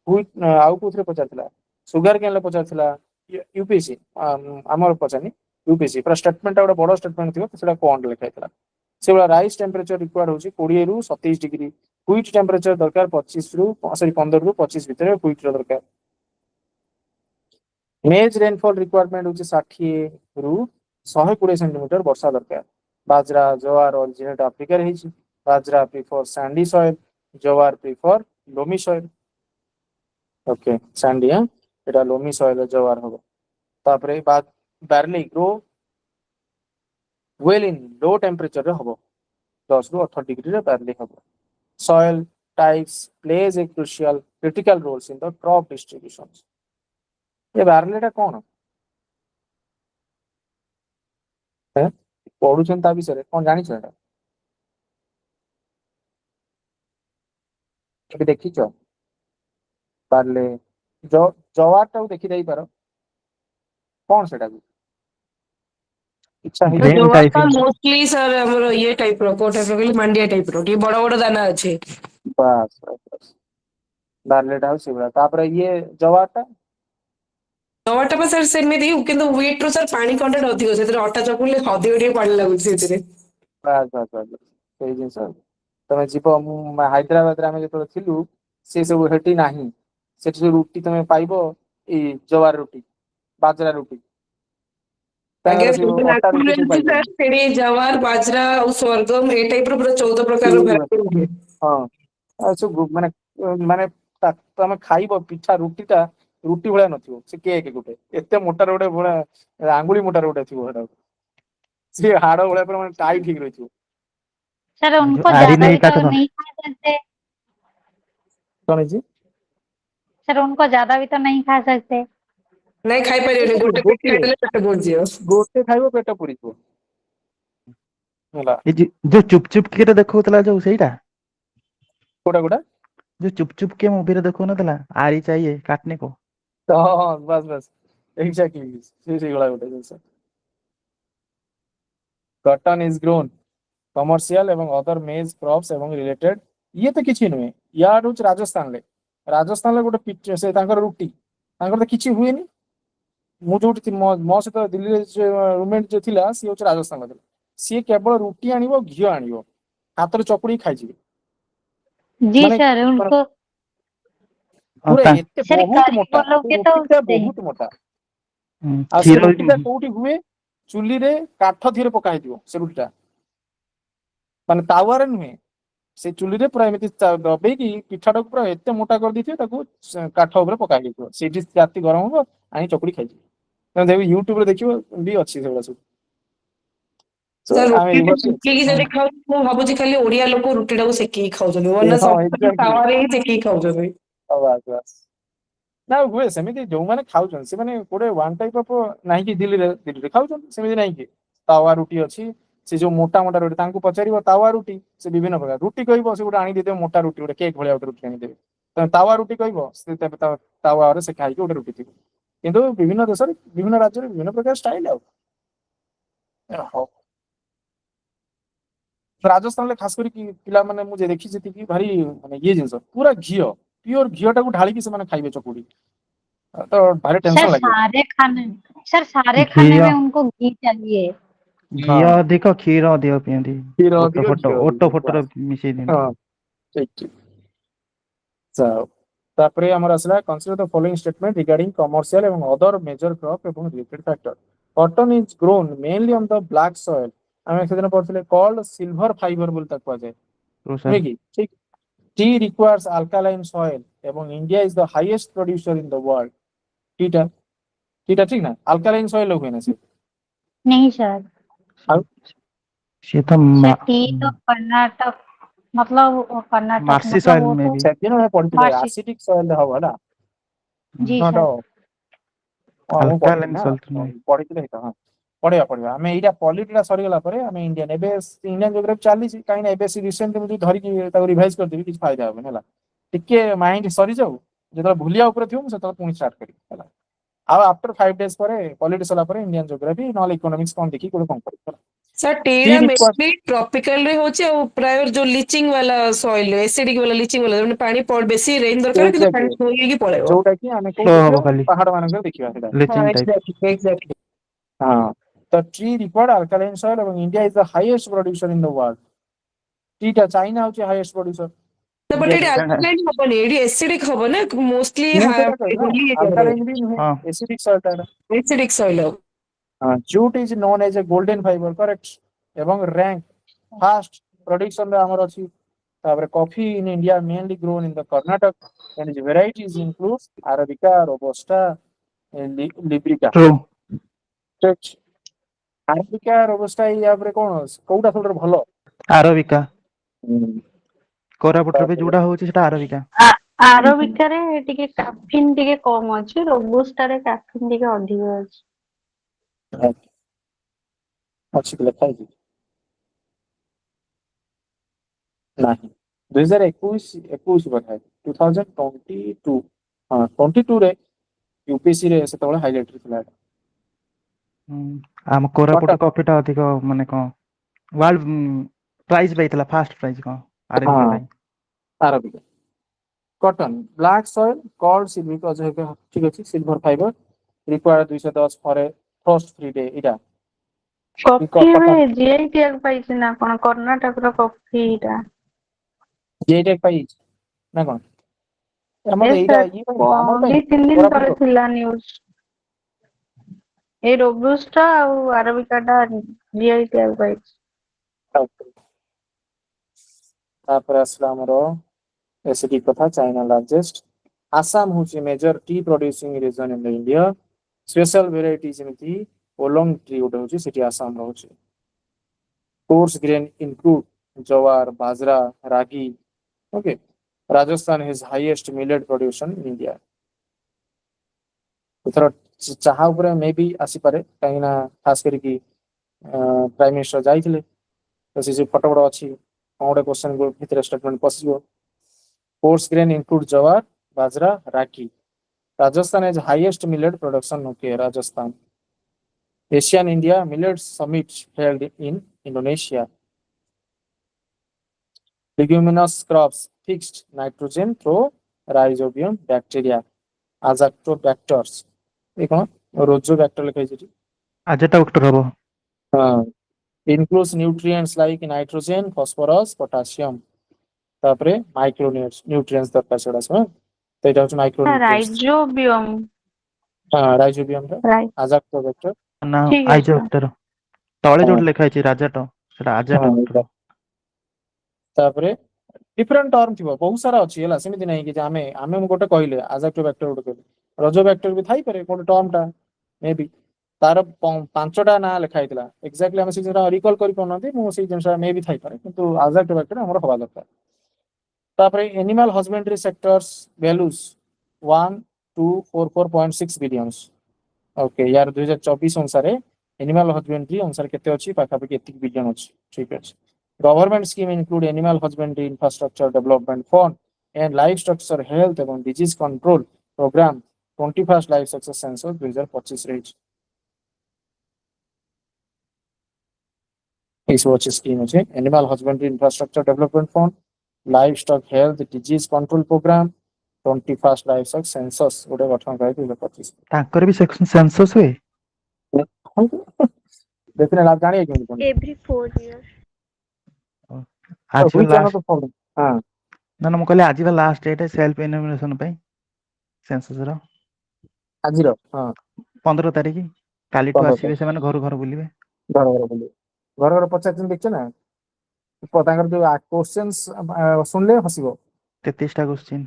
व्हिट आउ कोथरे पचार थिला सुगर केन ला पचार थिला यूपीएससी हमर पचानी यूपीएससी पर स्टेटमेंट गोटे बड़ स्टेटमेंट थिबो सेटा कोन लिखा थिला सेबला राइस टेम्परेचर रिक्वायर्ड होछि 20 रु 27 डिग्री व्हिट टेम्परेचर दरकार 25 रु 15 रु 25 भितर व्हिट दरकार मेज रेनफॉल रिक्वायरमेंट होछि 60 रु 120 सेंटीमीटर वर्षा दरकार बाजरा ज्वार ओरिजिनेट अफ्रिका रे हिछि bajra prefer sandy soil jowar prefer loamy soil okay sandy एटा लोमी सॉइल ज्वार हो तापरे बाद barley grow well in low temperature रे हबो 10 रु 18 डिग्री रे बार्ली हबो soil types plays a crucial critical roles in the crop distribution ये बार्ली टा कोन है पढुछन ता विषय रे कोन जानि छ एटा केबे देखि छ बार्ली जो जवार टा देखि देई पारो कोन सेटा इच्छा है ग्रेन जोआ टाइप का मोस्टली सर हमरो ये टाइप रो को टाइप रो कहली मांडिया टाइप रो ये बड़ बड़ दाना अछि। बस बस बार्ली टा सिबला तापरे ये जवार टा जोआटा पर सर सेमिति किंतु व्हीट रो सर पानी कंटेंट अधिक सेतिर अटा चकुले अधिक ଟିକେ पानी लागुଛି सेतिर। बस बस बस ସେଇ ଜିନିଷ ତମେ ଯିବ ମୁଁ ହାଇଦ୍ରାବାଦରେ ଆମେ ଯେତେବେଳେ ଥିଲୁ ସେ ସବୁ ହେଠି ନାହିଁ ସେଠି ସବୁ ରୁଟି ତମେ ପାଇବ ଏଇ ଜୱାର ରୁଟି ବାଜରା ରୁଟି ଆଜ୍ଞା ତାଙ୍କର ସବୁ ଅଟା ନାଗପୁର ରୁଟି ରେ ସବୁ ଅଛି ପାଇବ ସर ସେଠି ଜୱାର ବାଜରା ଆଉ ସ୍ୱର୍ଗମ ଏ ଟାଇପ ର ପୁରା 14 ପ୍ରକାର ଭେରାଇଟି ରୁହେ। ହଁ ଆଉ ସବୁ ମାନେ ମାନେ ତମେ ଖାଇବ ପିଠା ରୁଟିଟା ରୁଟି ଭଳିଆ ନଥିବ ସେ କେକ୍ ଗୋଟେ ଏତେ ମୋଟାର ଗୋଟେ ଭଳିଆ ଆଙ୍ଗୁଳି ମୋଟାର ଗୋଟେ ଥିବ ସେଟା ସେ ହାଡ ଭଳିଆ ପୁରା ମାନେ ଟାଇଟ୍ ହେଇକି ରହିଥିବ सर जो उनको आरी ज्यादा नहीं भी तो काटता नहीं खा सकते କଣ ହେଇଛି सर उनको ज्यादा भी तो नहीं खा सकते ନାଇଁ ଖାଇ ପାରିବେନି ଗୋଟେ ପିସ୍ ଗୋଟିଏ ଖାଇଦେଲେ ପେଟ ପୁରିଯିବ। ଗୋଟେ ଖାଇବ ପେଟ ପୁରିଯିବ ହେଲା ये जो चुप चुप के देखौतला जो ସେଇଟା କୋଉଟା କୋଉଟା जो चुप चुप के मूवी रे देखौनतला आरी चाहिए काटने को हाँ हाँ बस बस एग्जैक्टली से ସେଇଭଳିଆ ଗୋଟେ ଜିନିଷ कॉटन इज ग्रोन कमर्शियल एवं अदर मेज क्रॉप्स एवं रिलेटेड ये तो किछि नुहे यार होच राजस्थान ले गोटे से तांकर रुटी तांकर तो किछि हुएनी मु जोटी मो सहित दिल्ली रूममेट जो थिला सी होच राजस्थान ले सी केवल रुटी आनिबो घियो आनिबो हाथ रे चकुड़ी खाइ जिवे जी माने सर उनको और पूरा ता एते सर बहुत गरीब मोटा बोलोगे तो रुटी टा उससे बहुत मोटा आ से खीर रुटी टा कोउठी हुए चुली रे काठ धीरे पका हिदियो से रुटी टा माने तावारे नुहे से चुली रे पूरा एमिति दबे की पिठा टाକୁ पूरा एते मोटा कर दिथियो ताको काठ ऊपर पका हिदियो सेठी राती गरम हो आनी चकुड़ी खाइ ତମେ ଦେଖ ୟୁଟ୍ୟୁବ ରେ ଦେଖିବ ବି ଅଛି ସେଗୁଡା ସବୁ। So, ସାର୍ ଆମେ ରୁଟି ଏଇ ବର୍ଷ ସେକିକି ଯଦି ଖାଉଛୁ ମୁଁ ଭାବୁଛି ଖାଲି ଓଡିଆ ଲୋକ ରୁଟି ଟାକୁ ସେକିକି ଖାଉଛନ୍ତି ନା ହଁ ସବୁବେଳେ ଏକ୍ସାକ୍ଟଲି ତାୱାରେ ହିଁ ସେକିକି ଖାଉଛନ୍ତି। ବାସ୍ ବାସ୍। ନା ହୁଏ ସେମିତି ଯୋଉମାନେ ଖାଉଛନ୍ତି ସେମାନେ ଗୋଟେ ୱାନ୍ ଟାଇପ୍ ଅଫ୍ ନାହିଁ କି ଦିଲ୍ଲୀରେ ଖାଉଛନ୍ତି ସେମିତି ନାହିଁ କି ତାୱା ରୁଟି ଅଛି। ସେ ଯୋଉ ମୋଟା ମୋଟା ରୁଟି ତାଙ୍କୁ ପଚାରିବ ତାୱା ରୁଟି ସେ ବିଭିନ୍ନ ପ୍ରକାର ରୁଟି କହିବ ସେ ଗୋଟେ ଆଣିଦେଇଥିବ ମୋଟା ରୁଟି ଗୋଟେ କେକ୍ ଭଳିଆ ଗୋଟେ ରୁଟି ଆଣିଦେବେ। ତମେ ତାୱା ରୁଟି କହିବ ସେ ତାୱାରେ ସେ ଖାଇକି ଗୋଟେ ରୁଟି ଥିବ। କିନ୍ତୁ ବିଭିନ୍ନ ଦେଶରେ ବିଭିନ୍ନ ରାଜ୍ୟରେ ବିଭିନ୍ନ ପ୍ରକାର ଷ୍ଟାଇଲ ଆଉ। ହଉ ରାଜସ୍ଥାନରେ ଖାସ କରିକି ପିଲାମାନେ ମୁଁ ଯେ ଦେଖିଛି ସେତିକି ଭାରି ମାନେ ଇଏ ଜିନିଷ ପୁରା ଘିଅ ପିଓର ଘିଅ ଟାକୁ ଢାଳିକି ସେମାନେ ଖାଇବେ चकुड़ी तो भारी सर टेंशन लगे। सारे खाने ଘିଅ में उनको घी चाहिए। ଘିଅ ଅଧିକ କ୍ଷୀର ଅଧିକ ପିଅନ୍ତି। କ୍ଷୀର ଓଟ ଅଧିକ ଫୋଟ ଘିଅ ଓଟ ଅଧିକ ଫୋଟର ବାସ୍ ମିଶେଇ ଦିଅନ୍ତି। ହଁ ଠିକ ଠିକ। So, ତାପରେ ଆମର ଆସିଲା consider the following statement regarding commercial ଏବଂ other major crop ଏବଂ related factor. Cotton is grown mainly on the black soil. ଆମେ ସେଦିନ ପଢିଥିଲେ called silver fiber ବୋଲି ତାକୁ କୁହାଯାଏ। ଓ ନୁହେଁ ସାର୍ କି ଠିକ। Tea requires alkaline soil ଏବଂ India is the highest producer in the world. Theta theta ठीक ना alkaline soil हुए ना से नहीं सर, ଆଉ ସିଏ ତ सर टी तो कर्नाटक, मतलब वो कर्नाटक ମାର୍ସି मतलब ସଏଲ वो ମେ तो ବି। ସେଦିନ ଆମେ ପଢିଥିଲେ मार्शी। acidic soil ରେ ହବ ହେଲା जी ନଟ सर। ମୁଁ ପଢିଥିଲି ଆଲକାଲାଇନ ନା ସଲ୍ଟ ନୁହେଁ। ପଢିଥିଲେ ଏଇଟା ହଁ ପଢିବା ଆମେ ଏଇଟା ପଲିଟିଟା ସରିଗଲା ପରେ ଆମେ ଇଣ୍ଡିଆନ ଏବେ ଇଣ୍ଡିଆନ ଜୋଗ୍ରାଫି ଚାଲିଛି କାହିଁକି ନା ଏବେ ରିସେଣ୍ଟ ମୁଁ ଧରିକି ତାକୁ ରିଭାଇଜ କରିଦେବି କିଛି ଫାଇଦା ହବନି ହେଲା ଟିକେ ମାଇଣ୍ଡ ସରିଯାଉ ଯେତେବେଳେ ଭୁଲିବା ଉପରେ ଥିବ ମୁଁ ସେତେବେଳେ ପୁଣି ଷ୍ଟାର୍ଟ କରିବି ହେଲା ଆଉ ଆଫ୍ଟର 5 days ପରେ ପଲିଟି ସରିଲା ପରେ ଇଣ୍ଡିଆନ ଜୋଗ୍ରାଫି ନହେଲେ ଇକୋନୋମିକ୍ସ କଣ ଦେଖିକି ଗୋଟେ କଣ କରିବି ସାର୍ ଟି ଟିଟା ରିକ୍ୱାର୍ଡ ମେବି ଟ୍ରପିକାଲ ରେ ହଉଛି ଆଉ ପ୍ରାୟ ଯୋଉ ଲିଚିଂ ବାଲା ସଏଲ ଏସିଡିକ ବାଲା ଲିଚିଂ ବାଲା ମାନେ ପାଣି ବେଶୀ ରେନ୍ ଦରକାର କିନ୍ତୁ ପାଣି ଏକ୍ସାକ୍ଟଲି ସ୍ଲୋ ହେଇକି ପଳେଇବ। ଯୋଉଟା କି ଆମେ କୋଉଠି ସ୍ଲୋ ହବ ଦେଖିବା ଖାଲି ପାହାଡ ମାନଙ୍କରେ ଦେଖିବା ସେଟା ଲିଚିଂ ଟାଇପ। ଏକ୍ସାକ୍ଟଲି। ହଁ ତ ଟ୍ରି ରିକ୍ୱାର୍ଡ alkaline soil ଏବଂ India is the highest producer in the world ଟ୍ରିଟା ଚାଇନା ହଉଛି ହାଇଏଷ୍ଟ ପ୍ରୋଡ୍ୟୁସର ବଟ୍ ଇଣ୍ଡିଆ ଏଠି ଆଲକାଲାଇନ ହବନି ଏଠି ଏସିଡିକ ହବ ନା ମୋଷ୍ଟଲି ମୁଁ ସେଇଟା କହିଲି ଏରିଆରେ alkaline ବି ନୁହେଁ ହଁ acidic soil ଟା ଏସିଡିକ ସଏଲ ହବ। jute is known as a golden fiber correct ଏବଂ rank fast production ରେ ଆମର ଅଛି ତାପରେ coffee in India mainly grown in the Karnataka and its varieties include Arabica, Robusta, and Librica. True Arabica Robusta ୟା ଉପରେ କଣ କୋଉଟା ସବୁଠାରୁ ଭଲ? ଆରବିକା ହୁଁ, କୋରାପୁଟରେ ବି ତାପରେ ଯୋଉଟା ହଉଛି ସେଟା ଆରବିକା। ଆରବିକାରେ ଟିକେ କାଫିନ୍ ଟିକେ କମ ଅଛି, ରୋବୁଷ୍ଟାରେ କାଫିନ୍ ଟିକେ ଅଧିକ ଅଛି। ଅଛି କି ଲେଖା ହେଇଛି ନାହିଁ 2021 ବୋଧେ 2022 ହଁ 22 ରେ ୟୁପିଏସସି ରେ ସେତେବେଳେ ହାଇଲାଇଟ ଥିଲା ଏଟା। ଆମ କୋରାପୁଟ କଟକ କଫି ଟା ଅଧିକ ମାନେ କଣ ୱାର୍ଲଡ ପ୍ରାଇଜ ପାଇଥିଲା ଫାଷ୍ଟ ପ୍ରାଇଜ କଣ ହଁ ଆରବିକା ପାଇଁ। Arabica cotton black soil called silver ଠିକ ଅଛି ସିଲଭର ଫାଇବର ରିକ୍ୱାର୍ଡ 210 ଫରେ ଫ୍ରଷ୍ଟ ଫ୍ରି ଡେ ଏଇଟା କଫି କଟନ ଏବେ ଜିଆଇ ଟ୍ୟାଗ ପାଇଛି ନା କଣ କର୍ଣ୍ଣାଟକର କଫିଟା? ଜେଟେକ୍ ପାଇଛି ନା କଣ? ଆମର ଏ ଏଇଟା ସାର୍ ଇଏ ପାଇଁ ଆମର ପାଇଁ ଦି ତିନି ଦିନ କୋରାପୁଟ ତଳେ ଥିଲା ନ୍ୟୁଜ। ଏଇ ରୋବୁଷ୍ଟା ଆଉ ଆରବିକା ଟା ଜିଆଇ ଟ୍ୟାଗ ପାଇଛି। ତାପରେ ଆସିଲା ଆମର ଏସିଡିକ କଥା ଚାଇନା ଲାର୍ଜେଷ୍ଟ ଆସାମ ହଉଛି major tea producing region in India special variety ଯେମିତି ଓଲଙ୍ଗ ଟ୍ରି ଗୋଟେ ହଉଛି ସେଠି ଆସାମ ରହୁଛି coarse grain include jowar bajra ragi okay Rajasthan is highest millet production in India ଏଥର ଚାହା ଉପରେ ମେ ବି ଆସିପାରେ କାହିଁକି ନା ଖାସ କରିକି ପ୍ରାଇମ ମିନିଷ୍ଟର ଯାଇଥିଲେ ତ ସେ ଯୋଉ ଫଟୋ ଗୁଡା ଅଛି କଣ ଗୋଟେ କ୍ୱେଶ୍ଚନ ଭିତରେ ଷ୍ଟେଟମେଣ୍ଟ ପଶିବ course grain include jowar bajra ରାଗି Rajasthan has highest millet production. Okay, Rajasthan. Asian India Millet Summit held in Indonesia. Leguminous crops fixed nitrogen through rhizobium bacteria. Azotobacters. ये कौन? रोजोबैक्टर लिखा है जी ଆଜଟା ଉକ୍ଟର ହବ। हाँ includes nutrients like nitrogen, phosphorus, potassium. तापरे micronutrients दरकार सेड़ा सब तो इटा होच micronutrients ରାଇଜୋବିୟମ हाँ rhizobium रा ରାଇ Azotobacter ନା ଠିକ ଅଛି ଆଇଜ ସାର୍। ଉକ୍ଟର ତଳେ हाँ ଯୋଉଠି ଲେଖା ହେଇଛି ରାଜାଟ ସେଟା ଆଜାଟା हाँ ଉକ୍ଟର। तापरे डिफरेंट टर्म थिबो बहुत सारा अछि ହେଲା ସେମିତି ନାହିଁ କି ଯେ ଆମେ ଗୋଟେ କହିଲେ ଆଜାକ୍ଟୋବାକ୍ଟର ଗୋଟେ କହିଲେ ରୋଜୋବାକ୍ଟର ବି ଥାଇ ପାରେ ଗୋଟେ ଟर्म ଟା मे बी तार पांचटा ना लिखा होता एक्जाक्टली आम से रिकल कर जिन मे भी थी किंतु आजाद वाक्य हमर हवा दरकार तापरे animal husbandry sectors values 1244.6 billions okay यार 2024 अनुसार एनिमल हस्बेंडरी अनुसार केते अछि पाखापाखि एतिक बिलियन अछि ठीक अछि government scheme include animal husbandry infrastructure development fund and livestock health एवं डिजीज कंट्रोल प्रोग्राम 21st लाइफ सक्सेस सेंसस 2025 रही इस वॉच स्कीम अछि animal husbandry infrastructure development fund livestock health disease control programme 21st लाइफ सक्सेस census गोटे गठन कराई 2025 तांकर भी सेंसस हुए देखने आप जानिए क्यों every 4 years. आज which one of last the following हां ना ना कहले आज लास्ट डेट सेल्फ एनुमरेशन पे सेंसस रो आजिर हां 15 तारिख काली ठू 15 आसीबे से माने घर घर बुलिबे घर घर बोले घर घर पचास दिन देखছে ना तांकर जो क्वेश्चंस सुनले हसिबो 33 टा क्वेश्चन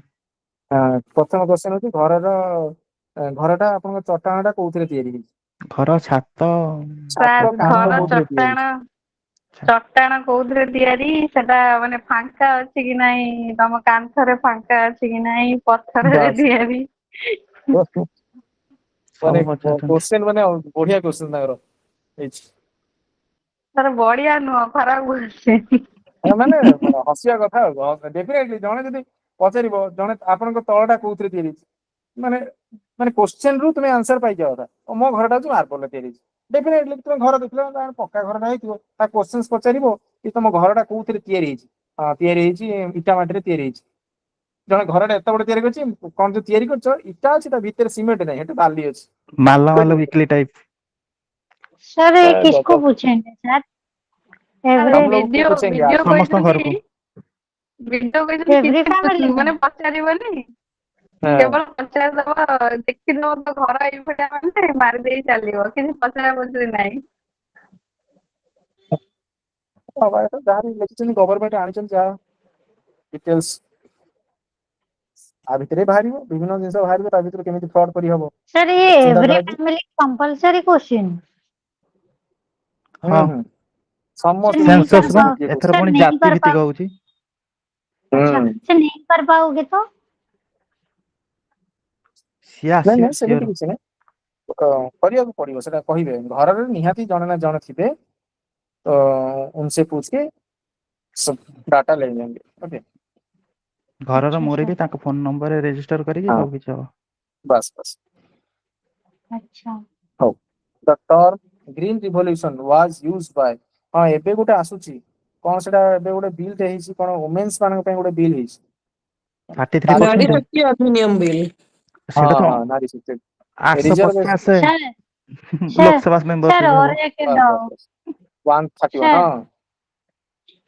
प्रथम क्वेश्चन होची घरटा आपन चट्टाणटा कोउथिरे तयारी ହେଇଛି घर छात ସାର୍ କାନ୍ଥ ଘର କୋଉଥିରେ ତିଆରି ଚଟାଣ କୋଉଥିରେ ତିଆରି ସେଟା ମାନେ ଫାଙ୍କା ଅଛି କି ନାହିଁ ତମ କାନ୍ଥରେ ଫାଙ୍କା ଅଛି କି ନାହିଁ ପଥରରେ ବାସ୍ ତିଆରି ମାନେ ସବୁ ପଚାରୁଛନ୍ତି क्वेश्चन ମାନେ ବଢିया क्वेश्चन तांकर ହେଇଛି ତାର ବଢିଆ ନୁହଁ ଖରାପ ଅଛି ମାନେ ହସିବା କଥା डेफिनेटली जणे जदी पचारिबो जणे आपनक तळटा कोउथिरे तयारी ହେଇଛି ମାନେ ମାନେ क्वेश्चन रु तुमे आंसर पाइ जाओ मो घरटा जो मार्बल तयारी ହେଇଛି डेफिनेटली तुम घर देखलो पक्का घरटा ହେଇଥିବ ता क्वेश्चंस पचारिबो कि तुम घरटा कोउथिरे तयारी ହେଇଛି तयारी ହେଇଛି इटा माटी रे तयारी ହେଇଛି जणे घरटा एत बड़ तयारी करछि कोन जो तयारी करछ इटा अछि ता भीतर सीमेंट नै हेटे बाली अछि माला वीकली टाइप सर ये किसको पूछेंगे सर एवरी हम लोग ଭିଡିଓ पूछेंगे ଭିଡିଓ आपको। ସମସ୍ତ ଘରକୁ କହିଛନ୍ତି ଭିଡିଓ କହିଛନ୍ତି एवरी फैमिली କିଛି में ମାନେ ପଚାରିବନି हाँ, କେବଳ ପଚାରିଦବ ଦେଖିଦବ ତ ଘର ଏଇପଟେ ମାନେ ମାରିଦେଇ ଚାଲିବ କିଛି ପଚରା ପଚରି ନାହିଁ जहाँ भी लेकिन गवर्नमेंट आनिछन जा डिटेल्स आ भितरे बाहर विभिन्न जिनस बाहर ता भितर केमिति फ्रॉड करी हबो सर ये चिंता एवरी कराजी फैमिली कंपलसरी क्वेश्चन हाँ समस्त नहीं कर सेंसस रो पाओ एथर सर पुणी नहीं जाति कर भित्तिक पाओ होउची अच्छा सर नहीं कर पाओगे तो सिए नहीं आसीबे नहीं सेमिति सियोर किछि नै करिया को पड़िबो सेटा कहिबे घर रे निहाती जणे ना जणे थिबे तो उनसे पूछ के सब डाटा ले लेंगे ओके घरर अच्छा मोरे सर भी ताको फोन नंबर रेजिस्टर करिके हाँ सब किछ हो बस बस अच्छा हो the term green revolution was used by हां एबे गोटे आसुची कोन सेटा एबे गोटे बिल ते हिची कोन वुमेन्स मानक पे गोटे बिल हिची 33% नारी शक्ति अधिनियम बिल सेटा तो हाँ नारी शिक्षा 850 reservation sir sir Lok Sabha sir membership और हो एक बस बस डाउट बस 131 सर हाँ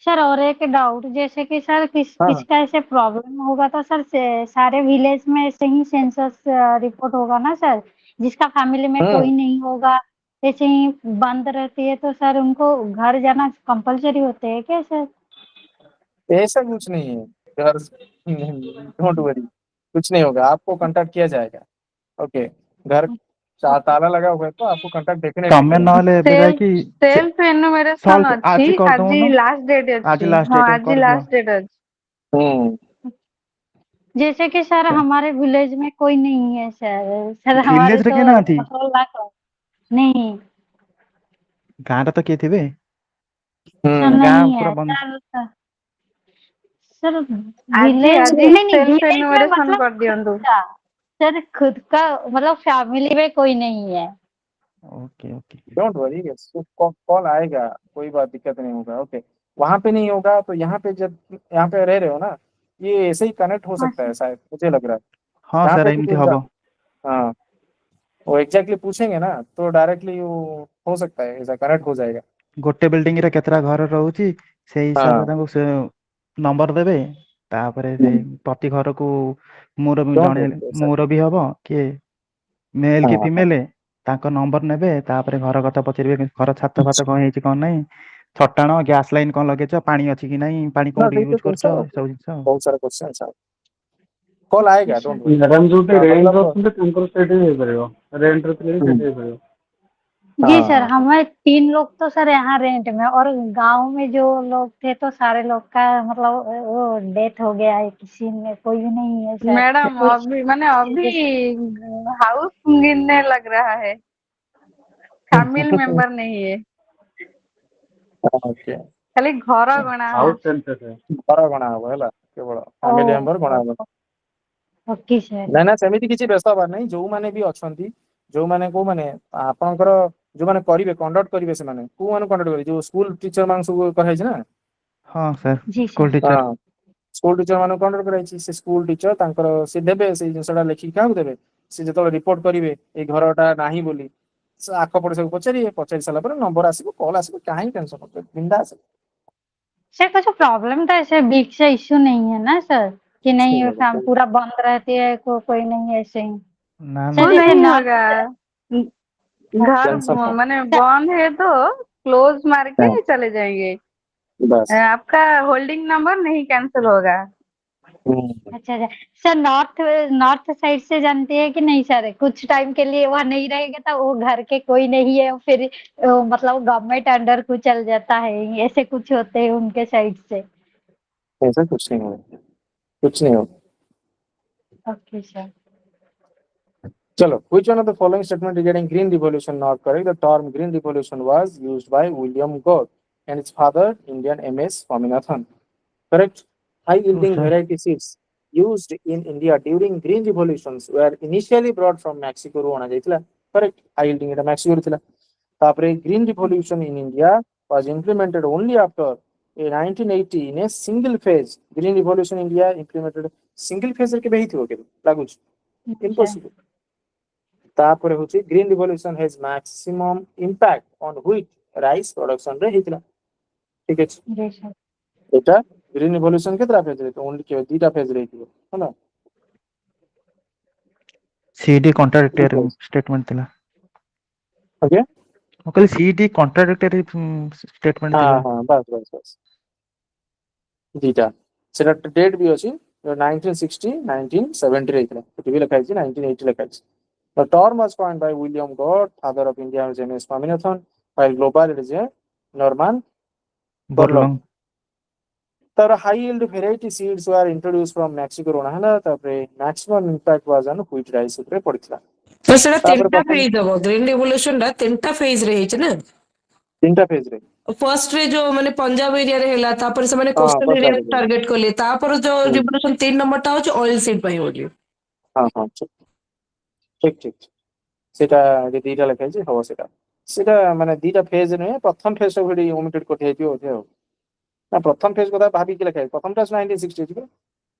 सर और एक डाउट जैसे कि सर हाँ किसका ऐसे प्रॉब्लम होगा तो सर सारे विलेज में ऐसे ही सेंसस रिपोर्ट होगा ना सर जिसका फैमिली में हम्म कोई नहीं होगा ऐसे ही बंद रहती है तो सर उनको घर जाना कंपलसरी होते है क्या सर ऐसा कुछ नहीं है घर डोंट वरी कुछ नहीं होगा आपको कांटेक्ट किया जाएगा ओके घर ताला लगा हुआ है तो आपको कांटेक्ट डेफिनेटली तमे करेंगे नहले एबे जाय कि ସେଲ୍ଫ ଏନୁମେରେସନ ସଲ୍ଭ ଅଛି ଆଜି कर ଆଜି दउनो ଲାଷ୍ଟ ଡେଟ୍ आज ଅଛି लास्ट ହଁ डेट ଆଜି कर दियो ଲାଷ୍ଟ ଡେଟ୍ ଅଛି हम्म जैसे कि सर हमारे विलेज में कोई नहीं है सर सर हमारे विलेज रे तो के नाथी 18 लाख नहीं गाँटा तो किए थिबे सर हम्म गाँ नहीं पूरा है बंद सर सर ଆଜି विलेज ଆଜି नहीं नहीं ସେଲ୍ଫ विलेज में ଏନୁମେରେସନ मतलब କରିଦିଅନ୍ତୁ खुद का सर खुद का मतलब फैमिली में कोई नहीं है okay okay don't worry call आएगा कोई बात दिक्कत नहीं होगा ओके वहां पे नहीं होगा तो यहाँ पे जब यहाँ पे रह रहे हो ना ये ऐसे ही कनेक्ट हो हाँ सकता सर है शायद मुझे लग रहा है हाँ यहाँ सर पे भी एमती कुछ हबो हाँ वो एग्जैक्टली पूछेंगे ना तो डायरेक्टली वो हो सकता है ऐसा कनेक्ट हो जाएगा गोटे बिल्डिंग रे केतरा घर रहउची से हिसाब रे हाँ ताको से नंबर देबे तापरे से प्रति घर को मोर भी डोंट जणे वरी ऐसा मोर भी हबो कि मेल कि हाँ फीमेल ताको नंबर नेबे तापरे घर कथा पचरिबे घर छात फात कोन ହେଇची कोन नहीं छटाण गैस लाइन कोन लगेछ पानी अछि कि नहीं पानी ना कोडी ठीक है यूज करछ सब जिंस बहुत सारा क्वेश्चन है कॉल आएगा अच्छा डोंट वरी ମ୍ୟାଡାମ ଯୋଉଠି ରେଣ୍ଟ ରେ मतलब ଅଛନ୍ତି ତାଙ୍କର ସେଇଠି ହେଇପାରିବ ରେଣ୍ଟ ରେ ଥିଲେ ବି ସେଇଠି ହେଇପାରିବ जी हाँ सर, हाँ हमें 3 लोग तो सर यहाँ रेंट में, और गांव में जो लोग थे तो सारे लोग का मतलब वो डेथ हो गया है, किसी में कोई भी नहीं है सर। मैडम कोई अभी मैंने अभी हाउस गिनने लग रहा है, फैमिली मेंबर नहीं है, ओके खाली घर गणा हो। ଘର ଗଣା ହବ ହେଲା କେବଳ ଫ୍ୟାମିଲି ମେମ୍ବର ଗଣା ହବ। Okay sir. ନା ନା ସେମିତି କିଛି ବ୍ୟସ୍ତ ହବାର ନାହିଁ ଯୋଉମାନେ ବି ଅଛନ୍ତି ଯୋଉମାନେ କୋଉମାନେ ଆପଣଙ୍କର ଯୋଉମାନେ କରିବେ କଣ୍ଡକ୍ଟ କରିବେ ସେମାନେ କୋଉମାନେ କଣ୍ଡକ୍ଟ କରିବେ ଯୋଉ ସ୍କୁଲ ଟିଚର ମାନଙ୍କୁ ସବୁ କରାହେଇଛି ନା ହଁ ସାର୍ जी ସ୍କୁଲ सर। ଟିଚର ହଁ ସ୍କୁଲ ଟିଚର ମାନଙ୍କୁ କଣ୍ଡକ୍ଟ କରାହେଇଛି ସେ ସ୍କୁଲ ଟିଚର ତାଙ୍କର ସେ ଦେବେ ସେଇ ଜିନିଷଟା ଲେଖିକି କାହାକୁ ଦେବେ ସେ ଯେତେବେଳେ ରିପୋର୍ଟ କରିବେ ଏଇ ଘରଟା ନାହିଁ ବୋଲି ସେ ଆଖ ପଡିଶାକୁ ପଚାରିବେ ପଚାରି ସାରିଲା ପରେ ନମ୍ବର ଆସିବ କଲ୍ ଆସିବ କାହିଁ ଟେନସନ ବିନ୍ଦାସ सर कुछ प्रॉब्लम तो ऐसे बिग से इश्यू नहीं है ना सर, कि नहीं नहीं फैम पूरा बंद रहती है, कोई नहीं है ऐसे ही ନା सर। ନା वो जैसे नहीं होगा, नॉर्थ। घर टेंशन मैंने बंद है तो क्लोज मार के चले जाएंगे। बस आपका होल्डिंग नंबर नहीं कैंसिल होगा। अच्छा अच्छा सर, नॉर्थ नॉर्थ साइड से जानते हैं कि नहीं सर, कुछ टाइम के लिए वहाँ नहीं रहेगा तो वो घर के कोई नहीं है, फिर मतलब गवर्नमेंट अंडर को चल जाता है, ऐसे कुछ होते हैं उनके साइड से। ऐसा कुछ नहीं होगा कुछ नहीं होगा ओके सर। चलो which one of the following statement regarding green revolution not correct the term green revolution was used by William Gott and its father Indian MS Swaminathan correct high true yielding sir variety seeds used in India during green revolutions were initially brought from Mexico ରୁ ଅଣା ଯାଇଥିଲା correct high yielding এটা Mexico ରୁ ଥିଲା ତାପରେ green revolution in India was implemented only after a 1980 in a single phase green revolution India implemented single phase ରେ କେବେ ହେଇଥିବ କେବେ ଲାଗୁଛି अच्छा impossible ତାପରେ ହଉଛି green revolution has maximum impact on wheat rice production ରେ ହେଇଥିଲା ଠିକ ଅଛି जी सर। এটা ଗ୍ରୀନ ରିଭଲ୍ୟୁସନ କେତେଟା ଫେଜ ରେ ଓନ୍ଲି ଦିଟା ଫେଜ ରେ ହେଇଥିବ ହେଲା ସିଡି କଣ୍ଟ୍ରାଡିକ୍ଟୋରୀ ଷ୍ଟେଟମେଣ୍ଟ ଥିଲା ଓକେ ମୁଁ କହିଲି ସିଡି କଣ୍ଟ୍ରାଡିକ୍ଟୋରୀ ଷ୍ଟେଟମେଣ୍ଟ ହଁ ଥିଲା ହଁ ବାସ୍ ବାସ୍ ବାସ୍ ଦିଟା ସେଟା ଡେଟ୍ ବି ଅଛି 1960 1970 ରେ ହେଇଥିଲା ସେଠି ବି ଲେଖା ହେଇଛି 1980 ଲେଖା ହେଇଛି The term was coined by William Gott, father of India's MS Swaminathan, while global it is a Norman Borlaug. ବର୍ଲଙ୍ଗ तर high yield variety seeds were introduced from Mexico ରୁ ଅଣା ହେଲା ତାପରେ maximum impact was on wheat rice ଉପରେ ପଡିଥିଲା ତ ସେଟା ତାପରେ ତିନିଟା ପ୍ରଥମ ଫେଜ ହବ ଗ୍ରୀନ ରିଭଲ୍ୟୁସନ ଟା ତିନିଟା ଫେଜ ରେ ହେଇଛି ନା ତିନିଟା ଫେଜ ରେ ଫର୍ଷ୍ଟ ରେ ଯୋଉ ମାନେ ପଞ୍ଜାବ ଏରିଆରେ ହେଲା ତାପରେ ସେମାନେ ହଁ କୋଷ୍ଟାଲ ଏରିଆରେ ପଞ୍ଜାବରେ ଟାର୍ଗେଟ କଲେ ତାପରେ ଯୋଉ ରିଭଲ୍ୟୁସନ 3 ନମ୍ବର ଟା ହଉଛି ଅଏଲ ସିଡ୍ ପାଇଁ ବୋଲି ହଁ ହଁ ଠିକ ଠିକ ସେଟା ଦିଟା ଲେଖା ହେଇଛି ହବ ସେଟା ସେଟା ମାନେ ଦିଟା ଫେଜ ନୁହେଁ ପ୍ରଥମ ଫେଜ ଟା ଗୋଟେ ଓମିଟେଡ୍ କରିଯାଇଥିବ ବୋଧେ ଆଉ ନା ପ୍ରଥମ ଫେଜ କଥା ଭାବିକି ଲେଖା ହେଇଛି ପ୍ରଥମଟା 1960 ଥିଲା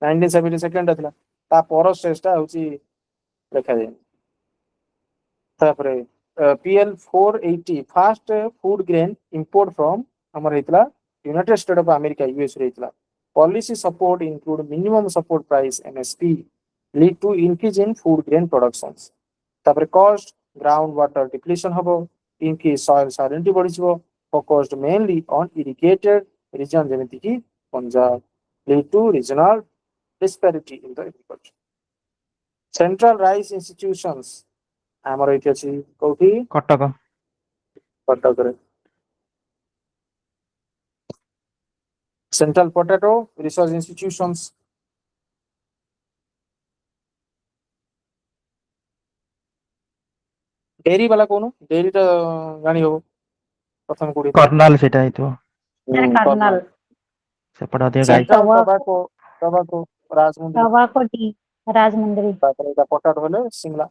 1970 ସେକେଣ୍ଡ ଟା ଥିଲା ତା ପର ଷ୍ଟେଜ ଟା ହଉଛି ଲେଖାଯାଏ ତାପରେ PL 480 first food grain import from ଆମର ହେଇଥିଲା united state of America US ରେ ହେଇଥିଲା policy support include minimum support price MSP lead to increase in food grain productions ତାପରେ କଷ୍ଟ ଗ୍ରାଉଣ୍ଡ ୱାଟର ଡିପ୍ଲିସନ ହବ ଇନକ୍ରିଜ ସଏଲ ସାଲିନିଟି ବଢିଯିବ focused mainly on irrigated region ଯେମିତି କି Punjab lead to regional disparity in the agriculture central rice institutions ଆମର ଏଇଠି ଅଛି କୋଉଠି କଟକ କଟକରେ ସେଣ୍ଟ୍ରାଲ ପୋଟାଟୋ ରିସର୍ଚ୍ଚ ଇନଷ୍ଟିଟ୍ୟୁସନ୍ସ ଡେରି ବାଲା କହୁନ ଡେରି ଟା ଜାଣି ହବ ପ୍ରଥମ କୋଉଠି ଥିଲା କର୍ଣ୍ଣାଲ ସେଇଟା ହେଇଥିବ सर कर्नल। ସେପଟେ ଅଧିକ ଗାଈ central tobacco tobacco Rajahmundry tobacco टी राजमुंदरी। ତାପରେ ଏଇଟା ପଟାଟୋ ହେଲେ Shimla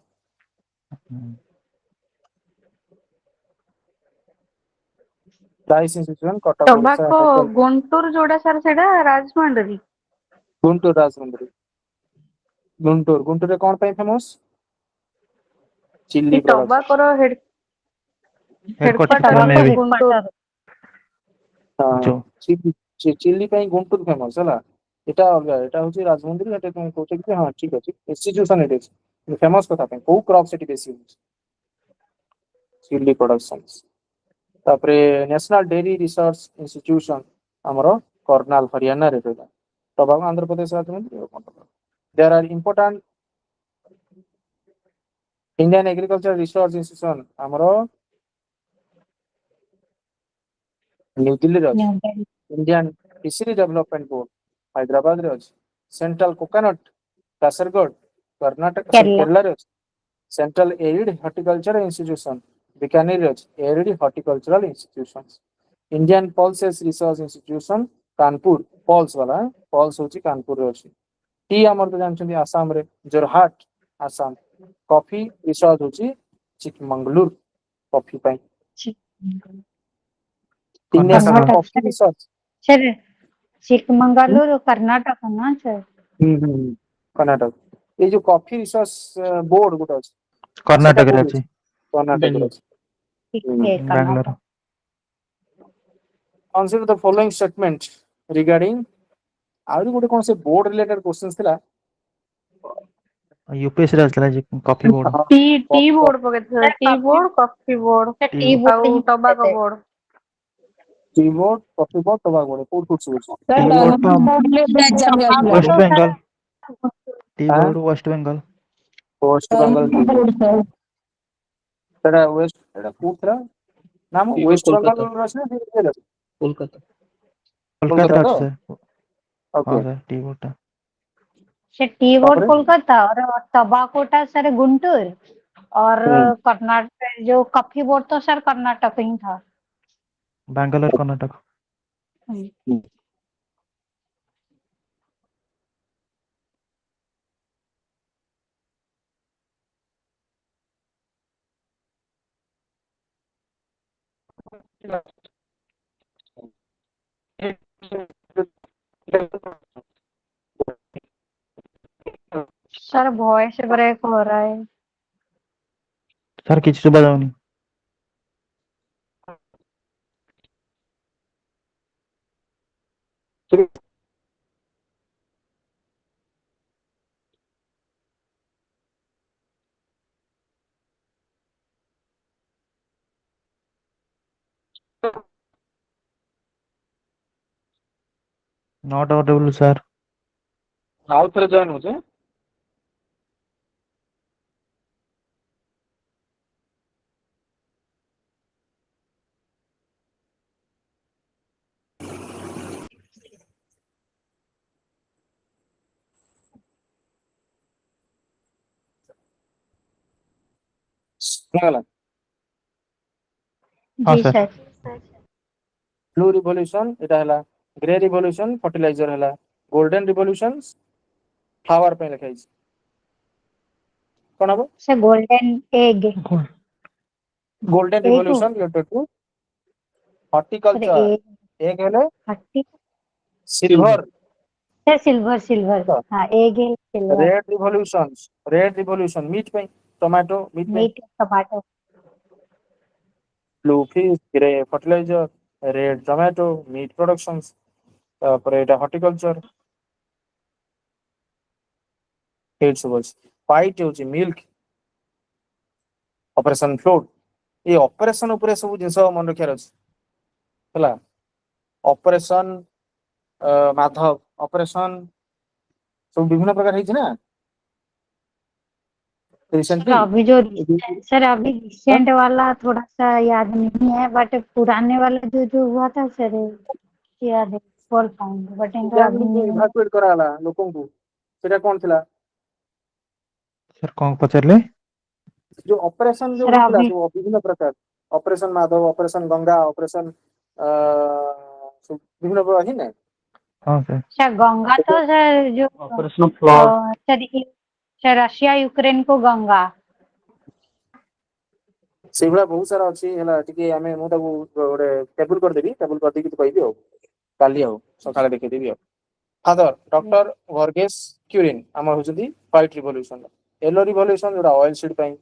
rice institution Cuttack Odisha tobacco Guntur ଯୋଉଟା ସାର୍ ସେଇଟା ରାଜମଣ୍ଡରୀ। ଗୁంటూరు ରାଜମୁଣ୍ଡି ଗୁంటూరు ଗୁంటూరుରେ କଣ ପାଇଁ ଫେମସ ଚିଲି ଏ ପ୍ରଡକ୍ଟ ଟବାକୋର ହେଡକ୍ୱାର୍ଟର ଥିଲା ହେଡକ୍ୱାର୍ଟର ମେ ବି ଗୁంటూరు। ହଁ ଯୋଉ ଚିଲି ପାଇଁ ଗୁంటూరు ଫେମସ ହେଲା ଏଟା ଅଲଗା ଏଟା ହଉଛି ରାଜମୁଣ୍ଡି ଏଟା କଣ କହୁଛ କି ହଁ ଠିକ ଅଛି ଇନଷ୍ଟିଟ୍ୟୁସନ ଏଠି ଅଛି ଫେମସ କଥା ପାଇଁ କୋଉ କ୍ରପ ସେଠି ବେଶୀ ହଉଛି ଚିଲି ପ୍ରଡକ୍ସନ୍ସ ତାପରେ ନ୍ୟାସନାଲ ଡେରି ରିସର୍ଚ୍ଚ ଇନଷ୍ଟିଟ୍ୟୁସନ ଆମର କର୍ଣ୍ଣାଲ ହରିୟାଣାରେ ରହିଲା tobacco Andhra Pradesh Rajahmundry there are important Indian agriculture research institution ଆମର न्यू दिल्ली रे न्यू अछि Delhi Indian fishery development board Hyderabad रे अछि central coconut Kasaragod Karnataka sorry Kerala Kerala रे अछि central arid horticulture institution Bikaner रे अछि arid horticultural institution Indian pulses research institution Kanpur pulse वाला पल्स होची कानपुर रे अछि टी हमर तो जानछन्ती आसाम रे जोरहाट आसाम कॉफी रिसर्च होची चिकमंगलुर कॉफी ପାଇଁ national Karnataka coffee Karnataka research sir Chikmagaluru Karnataka ना सर कर्नाटक ये जो कॉफी रिसर्च बोर्ड गोटे अछि सेटा कर्नाटक रे कोठी अछि अछि कर्नाटक रे बेंगलोर अछि ठीक है Bangalore Karnataka consider the following statement regarding आउरी गोटे कोन से बोर्ड रिलेटेड क्वेश्चंस थिला यूपीएससी रे आसला जी कॉफी बोर्ड हाँ टी बोर्ड पकेइथिले tea board coffee board tea tea board ଆଉ ही टबाको पकड़ते board tea board coffee board तबा बोर्ड कोड कोड सब sir tea board government board ले एग्जाम जाइଥିଲା वेस्ट बंगाल टी हां board west Bengal west Bengal tea government board board sir तेरा west एटा कोथरा नाम tea board west Kolkata Bengal रसना फिर कोलकाता कोलकाता कोलकाता रे तो अछि सर ओके हां सर टी बोर्ड टा से टी बोर्ड तापरे कोलकाता और टबाकोटा सर गुंटूर और कर्नाटक जो कॉफी बोर्ड तो सर कर्नाटक ही था Bangalore Karnataka sir voice break हो रहा है सर किछ सुबा जाउनी नॉट ऑडिबल सर आउ थरे जॉइन हो जे सुनाला हां जी सर सर ब्लू रिवोल्यूशन एटा हला ग्रे रिवोल्यूशन फर्टिलाइजर हला गोल्डन रिवोल्यूशन फ्लावर पे लिखाई कोन हबो sir golden egg golden egg revolution related to sir horticulture egg एक हेले हट्टी सिल्वर सर सिल्वर सिल्वर हाँ एग है सिल्वर रेड रिवोल्यूशन मीट पे टोमेटो मीट पे meat tomato blue fish grey fertiliser red tomato meat productions तापर एटा horticulture head सबस व्हाइट होची मिल्क ऑपरेशन फ्लोट ये ऑपरेशन ऊपर सब जिंस मन रखियार अछि हला ऑपरेशन माधव ऑपरेशन सब विभिन्न प्रकार है ना सर रिसेंटली अभी जो सर अभी रिसेंट वाला थोड़ा सा याद नहीं है बट पुराने वाला जो जो हुआ था सर याद है 4 पाउंड बट इनका अभी नहीं है इभाकुएट कराला लोकन को सेटा कोन थिला सर कोन पचरले जो ऑपरेशन जो सर होतिला अभी जो विभिन्न प्रकार operation Madhav operation Ganga operation विभिन्न प्रकार है ना हां सर सर गंगा तो सर जो operation flood sir Russia Ukraine को गंगा सेभला बहुत सारा अछि हला टिके हमें मु ताको गोटे टेबल कर देबी टेबल कर देकी तो कहबी हो काली हो सकाळे देखि देबी हो फादर डॉक्टर वर्गेस क्यूरिन हमर होचदी व्हाइट रिवोल्यूशन येलो रिवोल्यूशन जोडा ऑयल सीड पई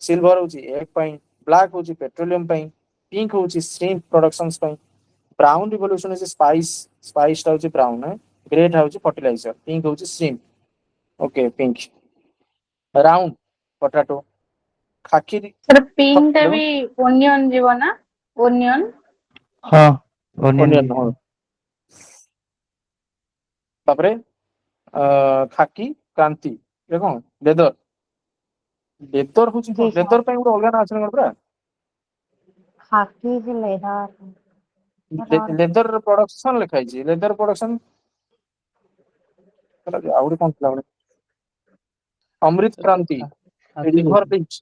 सिल्वर होची एग पई ब्लैक होची पेट्रोलियम पई पिंक होची श्रिम्प प्रोडक्शंस पई ब्राउन रिवोल्यूशन इज स्पाइस टा होची ब्राउन है ग्रे टा होची फर्टिलाइजर पिंक होची shrimp okay pink round potato खाकी सर पिंक टा भी ओनियन जीव ना ओनियन हां ओनियन ओनियन भी हो तापरे खाकी क्रांति देखो लेदर लेदर होची जी सर लेदर पे ଗୋଟେ ଅଲଗା ନା ଅଛି ନା ପୁରା खाकी से लेदार लेदर प्रोडक्शन लिखा है लेदर प्रोडक्शन आउट कौन था अमृत क्रांति रिवर लिंच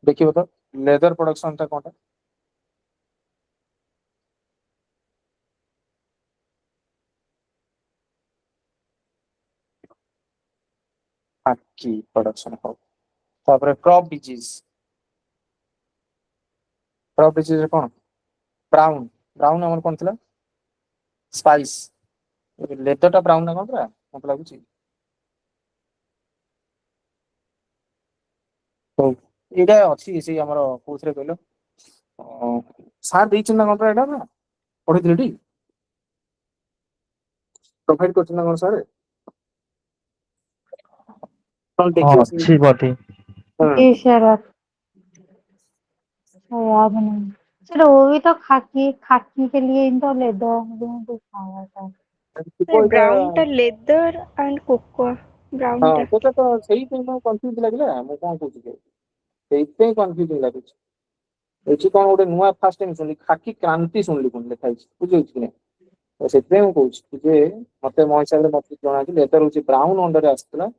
देखिए तो लेदर प्रोडक्शन था कौन की प्रोडक्शन हो तापर क्रॉप डिजीज कौन ब्राउन ब्राउन हमर कौन थिला स्पाइस लेदर टा ब्राउन ना कौन था मत लागुची तो एटा अछि से हमर कोथरे कहलो सार देई चिन्ना कौन एटा ना पढि दिलटी प्रोवाइड करछ ना कौन सार कौन देखियो से अच्छी बोधी जी सर याद नहीं सर वो भी तो खाकी खाकी के लिए इन तो लेदर मुझे दिखाया था ब्राउन टा लेदर एंड कोकोआ ब्राउन हां टा तो सही पे मैं कंफ्यूज लागला मैं कोन कहू छी सही पे कंफ्यूज लागु एची कोन गोटे नुआ फास्ट टाइम सुनली खाकी क्रांति सुनली कोन लिखा है बुझै छी ने तो सेते मैं कहू छी जे मते मो हिसाब रे मते जणा कि लेदर होची ब्राउन अंडर आस्तला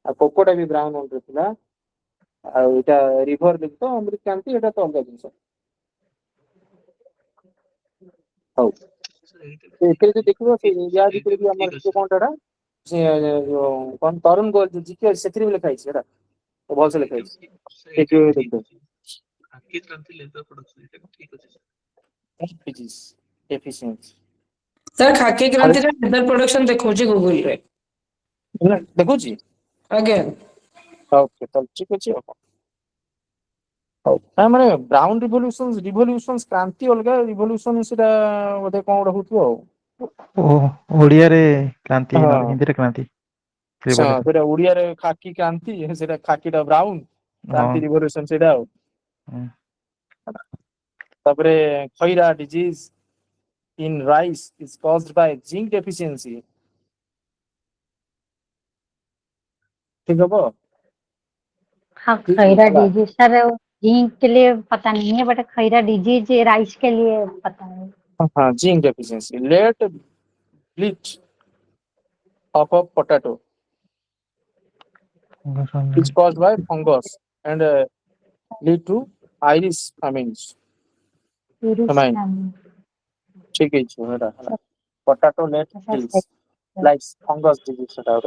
आ कोकोटा भी ब्राउन अंडर थिला आ एटा रिवर लिख तो अमृत क्रांति एटा तो अलग जिंस हौ एते जे देखिबो से या भितर भी हमर से कोन टाडा से कोन तरुण गोल जे जीके सेत्री में लिखा है एटा तो बहुत से लिखा है एक देख दो आखि क्रांति लेदर प्रोडक्शन एटा ठीक अछि एफिशिएंसी एफिशिएंसी सर खाकी क्रांति रे लेदर प्रोडक्शन देखौची गूगल रे देखो जी आगे ओके तो ठीक अछि माने ब्राउन रिवोल्यूशंस क्रांति अलगा रिवोल्यूशन सेटा बोधे कोन रहउथो ओ ओडिया रे क्रांति हां न हिंदी रे क्रांति हां रिवॉल्यूशन सेटा ओडिया रे खाकी क्रांति सेटा खाकीटा ब्राउन हां क्रांति रिवोल्यूशन सेटा तापरे Khaira disease in rice is caused by zinc deficiency ठीक है हाँ ठीक खैरा है डिजीज सर जिंक के लिए पता नहीं है बट खैरा डिजीज राइस के लिए पता है हाँ zinc deficiency late bleach of a potato is caused by fungus and lead to iris famines famine ठीक है छोड़ा potato let bleach like fungus disease सेटा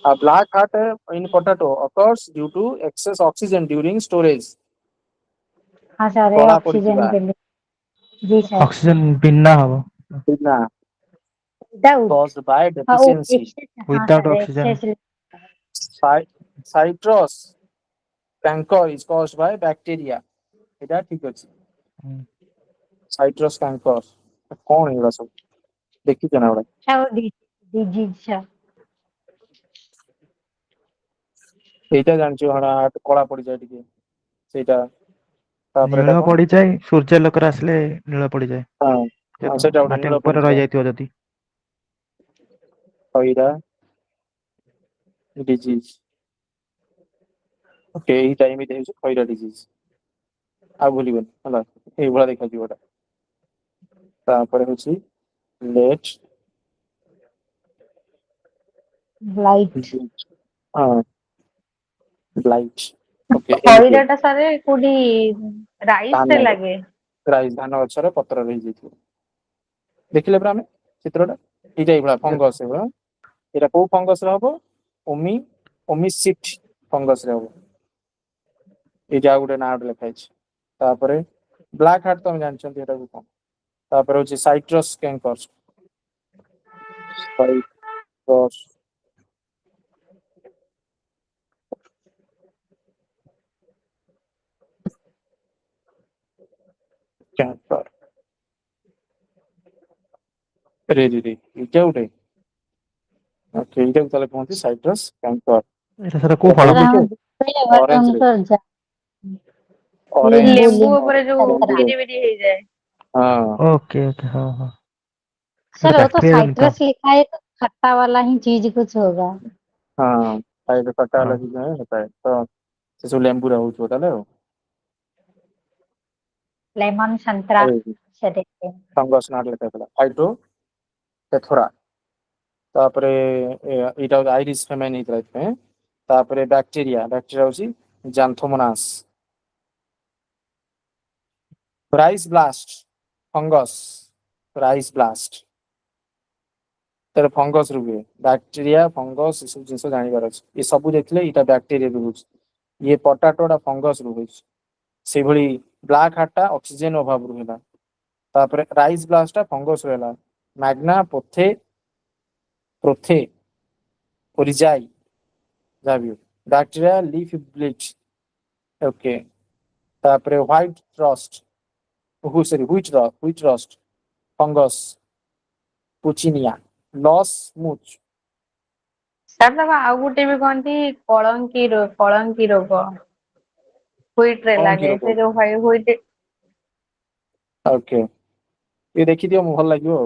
a black heart in potato occurs due to excess oxygen during storage हाँ sir कला oxygen पड़िथिबा के लिए जी sir oxygen बिना हबो बिना विदाउट caused by हाँ वो deficiency एक्सेस हाँ without sir oxygen excess citrus canker is caused by bacteria एटा ठीक अछि साइट्रस कैंकर कौन है सब देखी जना बड़ा अच्छा वो डिजीज सर एटा जानछु हड़ा हाथ कला पड़ी जाय टिके सेटा तापर एटा नीଳ कौन पड़ीजाए सूर्य लोकर आसले नीଳ पड़ीजाए हां हां सेटा उडा माटी नीला ऊपर पड़ी रह जाय जाइतियो जदी खैरा डिजीज ओके ई टाइम में देखछु खैरा डिजीज आ भूलिबन हला ए बड़ा देखा जीवटा तापर होछि लेट लाइट हां लाइट ओके ଖଇରାଟା ସାର୍ କୋଉଠି ରାଇସ୍ ରେ ଲାଗେ राइस धान गछर पत्र रही जैथियो देखिले परा हमें चित्रटा एटा एबला फंगस एबला एटा को फंगस रे हबो ओमिसिट फंगस रे हबो एटा गुटे नाम लिखा अछि तापरे ब्लैक हार्ट तो जानछन एटा को तापरे होछि साइट्रस कैंकर साइट्रस कैंकर रे एटा गुटे ओके एटा तले कोनती साइट्रस कैंकर एटा सारा को फल ସାର୍ हम କହିଲେ ऑरेंज रे ଅନୁସାर ऑरेंज ଲେମ୍ବୁ ଉପରେ ଯୋଉ ବିରି ବିରି ହେଇଯାଏ हां ओके ओके हां हां सर वो तो बैक्टीरिया जनित साइट्रस लिखा है तो खट्टा वाला ही चीज कुछ होगा हाँ साइड कटा हाँ लगी जो है होता है तो से सब लेंबू रा होउछो ताले लेमन संतरा से फंगस नाट लेता फाइटो टेथोरा तापरे एटा आइरिस फेमेन हितरा पे तापरे बैक्टीरिया होची Xanthomonas rice blast fungus rice blast तर फंगस रुए बैक्टीरिया फंगस सब जिंस जानि बार अछि ये सब देखले इटा बैक्टीरिया रु होची ये पोटैटोडा फंगस रु होची से भली ब्लैक हार्टा ऑक्सीजन अभाव रु होला तापरे राइस ब्लास्टा फंगस रहला मैग्ना पोथे प्रोथे ओरिजाई जाबियो बैक्टीरिया लीफ ब्लीच ओके तापरे white rust wheat rust fungus पुचिनिया लॉस मूच ସାର୍ ତମ ଆଉ ଗୋଟେ ବି କହନ୍ତି କଳଙ୍କି ରୋଗ ହ୍ୱିଟ ରେ कौन की ଲାଗେ रोग ସେ ଯୋଉ ହ୍ୱିଟ ओके ये देखि दियो भल लागियो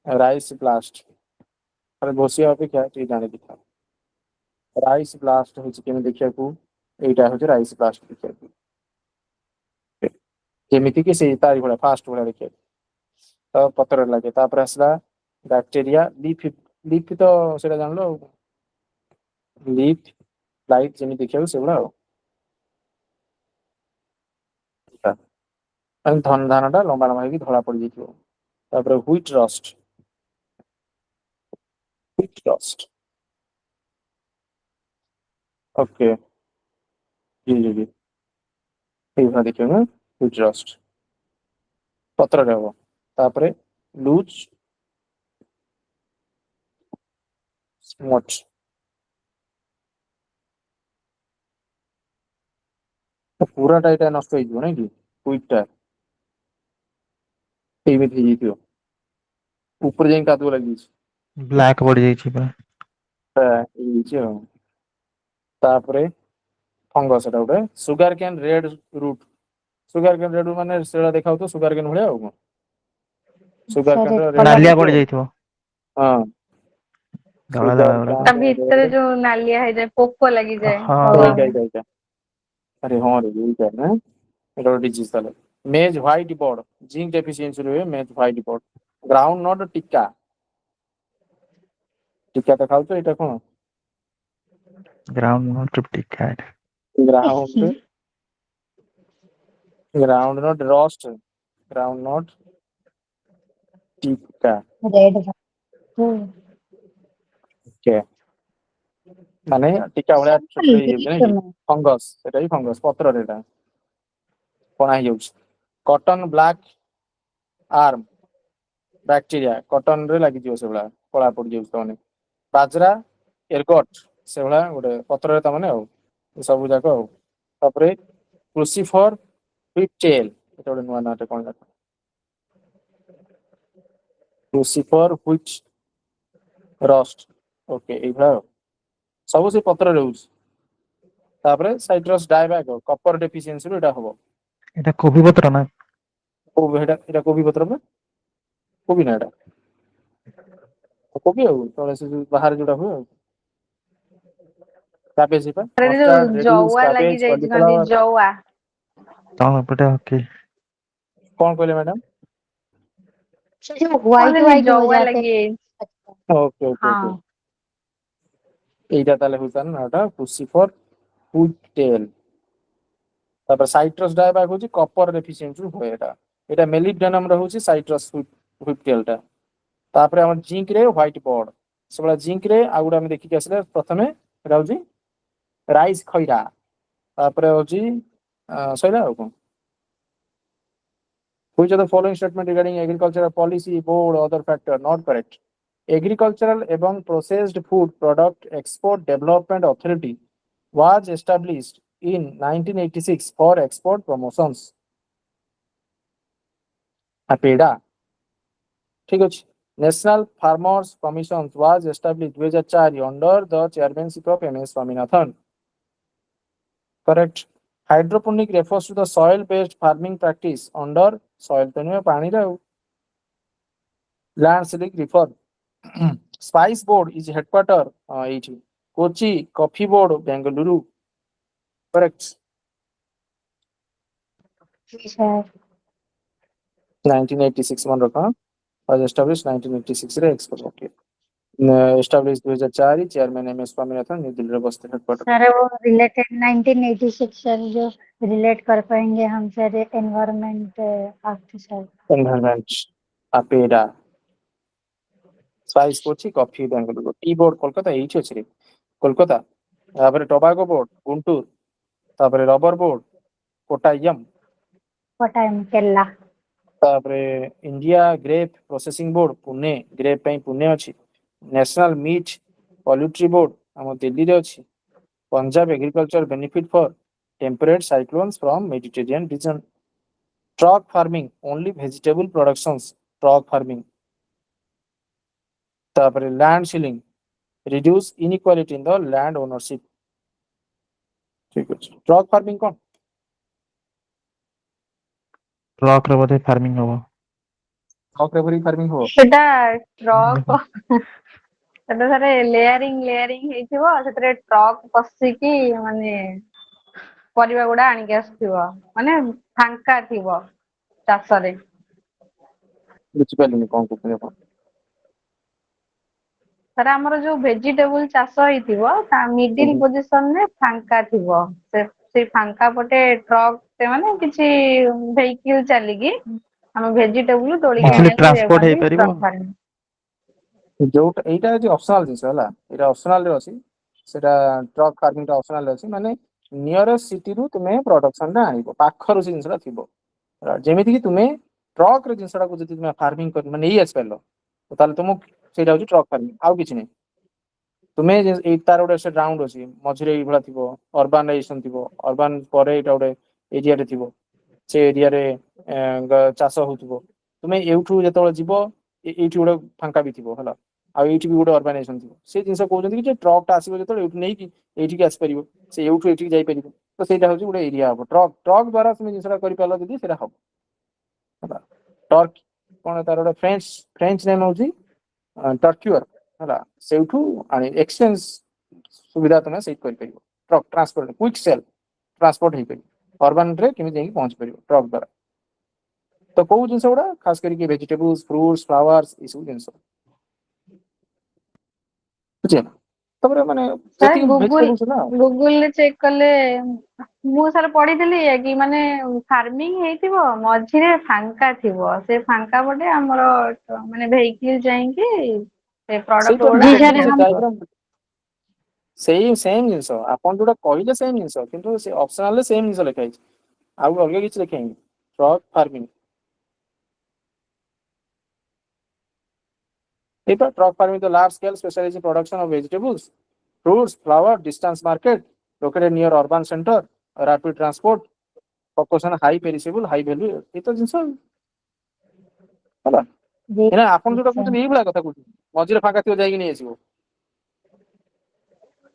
राइस ब्लास्ट अरे घोषिया अपेक्षा ये जाने दिखा राइस ब्लास्ट होची केमे देखिया को एटा होची राइस ब्लास्ट देखिया को जेमिति कि से तारी भला फास्ट भला देखिया तो पत्र लागे तापर आसला बैक्टीरिया लीफ तो सेटा जानलो लीफ लाइट जेमि देखिया से बड़ा धन धानटा लंबा लंबा होगी धला पड़ जाइथिबो तापर व्हीट रस्ट ओके जी एइभा देखियो ना व्हीट रस्ट पत्र रे हो तापर लूज स्मॉच पूरा टाइटा नष्ट होइथिबो नै कि व्हीटटा एइमे थी जाइथिबो ऊपर जाई कादुओ लागि ବ୍ଲାକ୍ ପଡିଯାଇଛି ପୁରା तापरे फंगस एटा उठे सुगर कैन रेड रूट माने सेला देखाउ तो सुगर कैन भलिया हो सुगर कैन रो रेड ନାଲିଆ ପଡିଯାଇଥିବ हां ଧଳା ଧଳା सुगर ଗୁଡାକ ତା ଭିତରେ ଯୋଉ ନାଲିଆ ହେଇଯାଏ ପୋକ ଲାଗିଯାଏ ହଁ गई अरे हां रे यही है ना एटा डिजीज ताले मेज व्हाइट बोर्ड जिंक डेफिशिएंसी रे maize white bud groundnut tikka tikka तो खाउ तो एटा कोन groundnut tikka groundnut rust groundnut tikka red okay माने टिक्का वाला छोटे ये नै फंगस एटा ही फंगस पत्र रेटा कोना ही होछ cotton black arm bacteria cotton रे लागि जियो सेबला कोला पड़ जियो तने बाजरा एरगट सेबला गोटे पत्र रे त माने हो सब जाक हो तापरे क्रूसिफर व्हीट टेल एटा गोटे नुवा नाटे कोन लाग क्रूसिफर व्हीट रस्ट ओके एभला सब से पत्र रहउछ तापरे साइट्रस डायबैक कॉपर डेफिशिएंसी रो एटा होबो এটা কপি পত্র না ओ एटा कोबी पत्र पे कोबी ना एटा कोबी हो तो से बाहर जोटा हो काबेज पे मस्टर्ड रेडिश ଜौଆ ଲାଗି काबेज ଯାଇଛି କହନ୍ତି कॉलीफ्लावर ଜौଆ ତମ ପଟେ ଓକେ कौन कहले मैडम व्हाइट କହନ୍ତି व्हाइट हो ଜौଆ जाते ଲାଗି हैं। ओके ओके हाँ ओके एटा ताले होता ना एटा क्रूसिफर फूड टेल तापर साइट्रस डायबैक होची कॉपर डेफिशिएंसी हो एटा मेलिब्डेनम रहउची साइट्रस फूड टेल टा तापर हम जिंक रे व्हाइट बोर्ड सबला जिंक रे आगुडा हम देखि के असले प्रथमे एटा होची राइस खैरा तापर होची सैला हो कोन Which of the following statement regarding agricultural policy, board, other factor not correct? Agricultural and processed food product export development authority was established in 1986 for export promotions. APEDA. ठीक अछि. National Farmers Commission was established 2004 under the chairmanship of M.S. Swaminathan. Correct. Hydroponic refers to the soil-based farming practice under soil पे पानी रहो. Landscape refer. Spice Board is headquarter Kochi. Coffee Board Bengaluru. correct. sir. 1986 मन रखा was established 1986 रे export okay established 2004 chairman M S Swaminathan New Delhi रे बस्ते headquarter sir वो related 1986 sir जो रिलेट कर पाएंगे हम sir environment act sir environment APEDA spice Kochi coffee Bengaluru tea board Kolkata एच अछि रे कोलकाता तापर टोबाको बोर्ड गुंटूर तापर रबर बोर्ड कोटायम कोटायम केरला तापर India grape processing board Pune grape पई पुणे अछि नेशनल मीट पोल्ट्री बोर्ड हम दिल्ली रे अछि Punjab agriculture benefit for temperate cyclones from Mediterranean region truck farming only vegetable productions truck farming तापर land ceiling reduce inequality in the land ownership ठीक अछि truck farming कोन truck रे बोधे farming हबो truck रेवरी farming हो ସେଟା ଟ୍ରକ୍ ସେଟା ସାର୍ ଲେୟାରିଂ ହେଇଥିବ ସେଥିରେ ଟ୍ରକ୍ ପଶିକି ମାନେ ପରିବା ଗୁଡା ଆଣିକି ଆସୁଥିବ ମାନେ ଫାଙ୍କା ଥିବ ଚାଷରେ ବୁଝି ପାରିଲିନି कोन कहते ଆପଣ ସାର୍ ଆମର ଯୋଉ ଭେଜିଟେବୁଲ ଚାଷ ହେଇଥିବ ତା ମିଡିଲ ପୋଜିସନରେ ଫାଙ୍କା ଥିବ ସେଇ ଫାଙ୍କା ପଟେ ଟ୍ରକ୍ ମାନେ କିଛି ଭେହିକିଲ ଚାଲିକି ଆମ ଭେଜିଟେବୁଲ ତୋଳିକି ଇଜିଲି ଆଣିବାକୁ ସେଇଆ ଟ୍ରାନ୍ସପୋର୍ଟ କୁହନ୍ତି ହେଇପାରିବ ଟ୍ରକ୍ ଫାର୍ମିଂ ଯୋଉଟା ଏଇଟା ହେଉଛି ଅପସନାଲ ଜିନିଷ ହେଲା ଏଇଟା ଅପସନାଲ ରେ ଅଛି ସେଟା ଟ୍ରକ୍ ଫାର୍ମିଂ ଟା ଅପସନାଲ ରେ ଅଛି ମାନେ ନିୟରେଷ୍ଟ ସିଟିରୁ ତୁମେ ପ୍ରଡକ୍ସନ ଟା ଆଣିବ ପାଖରୁ ସେ ଜିନିଷଟା ଥିବ ହେଲା, ଯେମିତି କି ତୁମେ ଟ୍ରକ୍ ରେ ଜିନିଷଟାକୁ ଯଦି ତୁମେ ଫାର୍ମିଂ କରି ମାନେ ନେଇ ଆସିପାରିଲ ତାହେଲେ ତୁମକୁ ସେଇଟା ହେଉଛି ଟ୍ରକ୍ ଫାର୍ମିଂ ଆଉ କିଛି ନାହିଁ ତୁମେ ଏଇ ତାର ଗୋଟେ ସେ ରାଉଣ୍ଡ ଅଛି ମଝିରେ ଏଇଭଳିଆ ଥିବ ଅର୍ବାନାଇଜେସନ ଥିବ ଅର୍ବାନ ପରେ ଏଇଟା ଗୋଟେ ଏରିଆରେ ଥିବ ସେ ଏରିଆରେ ଚାଷ ହଉଥିବ ତୁମେ ଏଇଠୁ ଯେତେବେଳେ ଯିବ ଏଇଠି ଗୋଟେ ଫାଙ୍କା ବି ଥିବ ହେଲା ଆଉ ଏଇଠି ବି ଗୋଟେ ଅର୍ଗାନାଇଜେସନ ଥିବ ସେ ଜିନିଷ କହୁଛନ୍ତି କି ଯେ ଟ୍ରକ୍ ଟା ଆସିବ ଯେତେବେଳେ ଏଇଠୁ ନେଇକି ଏଇଠିକି ଆସିପାରିବ ସେ ଏଇଠୁ ଏଇଠିକି ଯାଇପାରିବ ତ ସେଇଟା ହଉଛି ଗୋଟେ ଏରିଆ ହବ ଟ୍ରକ୍ ଦ୍ୱାରା ତୁମେ ଜିନିଷଟା କରିପାରିଲ ଯଦି ସେଇଟା ହବ ହେଲା ଟର୍କ କଣ ତାର ଗୋଟେ ଫ୍ରେଞ୍ଚ ନେମ୍ ହଉଛି ଟର୍କ୍ୟୁର ହେଲା ସେଇଠୁ ଆଣି ଏକ୍ସଚେଞ୍ଜ ସୁବିଧା ତୁମେ ସେଇଠି କରିପାରିବ truck transport quick sale transport ହେଇପାରିବ ଅର୍ବାନରେ କେମିତି ଯାଇକି ପହଞ୍ଚି ପାରିବ ଟ୍ରକ୍ ଦ୍ୱାରା ତ କୋଉ ଜିନିଷ ଗୁଡା ଖାସ କରିକି ଭେଜିଟେବୁଲ୍ସ ଫ୍ରୁଟ୍ସ ଫ୍ଲାୱାର୍ସ ଏସବୁ ଜିନିଷ ବୁଝିଲ ତାପରେ ମାନେ ସାର୍ ଯେତିକି ଭେଜିଟେବୁଲ୍ସ ହେଲା ଗୁଗୁଲରେ ଚେକ୍ କଲେ ମୁଁ ସାର୍ ପଢିଥିଲି କି ମାନେ ଫାର୍ମିଂ ହେଇଥିବ ମଝିରେ ଫାଙ୍କା ଥିବ ସେ ଫାଙ୍କା ପଟେ ଆମର ମାନେ ଭେହିକିଲ ଯାଇକି ସେ ପ୍ରଡକ୍ଟ ସେଇଟା ମୁଁ ଗୁଡା जी सर ଦେଖିଛି ସେ हम ଡାଇଗ୍ରାମ ସେଇ ସେମ୍ ଜିନିଷ ଆପଣ ଯୋଉଟା କହିଲେ ସେମ୍ ଜିନିଷ କିନ୍ତୁ ସେ ଅପସନାଲରେ ସେମ୍ ଜିନିଷ ଲେଖା ହେଇଛି ଆଉ ଅଲଗା କିଛି ଲେଖା ହେଇନି ଟ୍ରକ୍ ଫାର୍ମିଂ ठीक है ट्रक फार्मिंग तो large scale specialise in production of vegetables fruits flower distance market located near urban centre rapid transport focus on high perishable high value ये तो जिंस होला जी एना आपण जोटा सर कहते एई भला कथा कहते मझिरे फाका थियो जाई कि नहीं आसीबो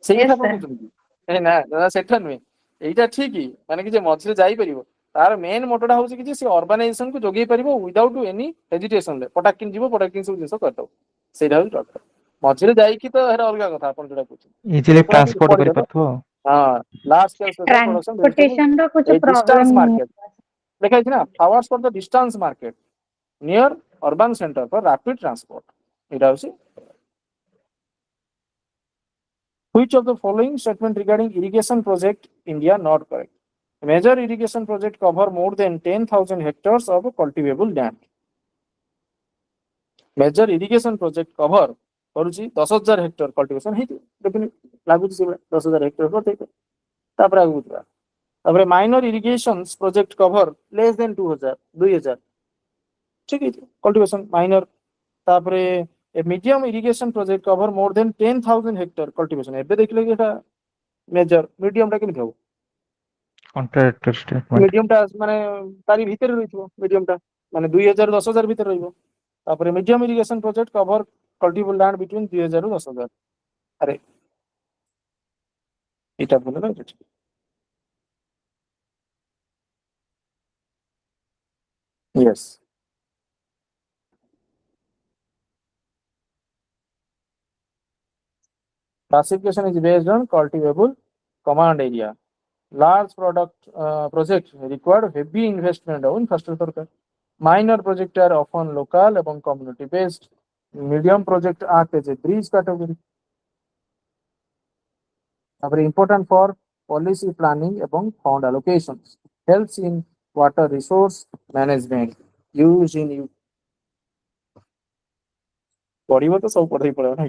सेई Yes, कथा sir. कहते ए ना दादा सेठा नुए एईटा ठीक ही माने कि जे मझिरे जाई परिबो तार मेन मोटोटा होउछि कि जे से अर्बानाइजेशन को जोगेई परिबो विदाउट एनी हेजिटेशन ले पटाकिन जीवो पटाकिन सब जिंस करदो ସେଇଟା ହଉଛି ଡକ୍ଟର ମଝିରେ ଯାଇକି ତ ହେଟା ଅଲଗା କଥା ଆପଣ ଯୋଉଟା କହୁଛନ୍ତି ଇଜିଲି ଦେଖୁନାହାନ୍ତି ଟ୍ରାନ୍ସପୋର୍ଟ ପଢିଲେ ତ କରିପାରୁଥିବ ହଁ large scale special production vegetables transportation ର कुछ ए डिस्टेंस प्रॉब्लम मार्केट ଲେଖା ହେଇଛି ନା flowers for the distance market near urban center for rapid transport ଏଇଟା ହଉଛି which of the following statement regarding irrigation project India not correct major irrigation project cover more than 10,000 hectares of cultivable land major irrigation project cover करूची 10,000 Hector cultivation हेतु definite लागू से 10,000 Hector करते तापर आगु बुझबा तापर minor irrigation project cover less than 2,000 ठीक है कल्टिवेशन माइनर तापर a medium irrigation project cover more than 10,000 Hector cultivation एबे देखले कि एटा मेजर मीडियम टा केमि हो कॉन्ट्रैक्टर स्टेटमेंट मीडियम टा माने तारी भीतर रहितो मीडियम टा माने 2,000 10,000 भीतर रहिबो तापर medium irrigation project cover cultivable land between 2,000 ରୁ 10,000 अरे एटा बोले ना ठीक yes classification is based on cultivable command area Large project required heavy investment of infrastructure. Minor project are often local and community based. Medium project act as a bridge category. Very important for policy planning and fund allocations. Helps in water resource management. Used in पढ़िब तो सब पढ़े पड़े ना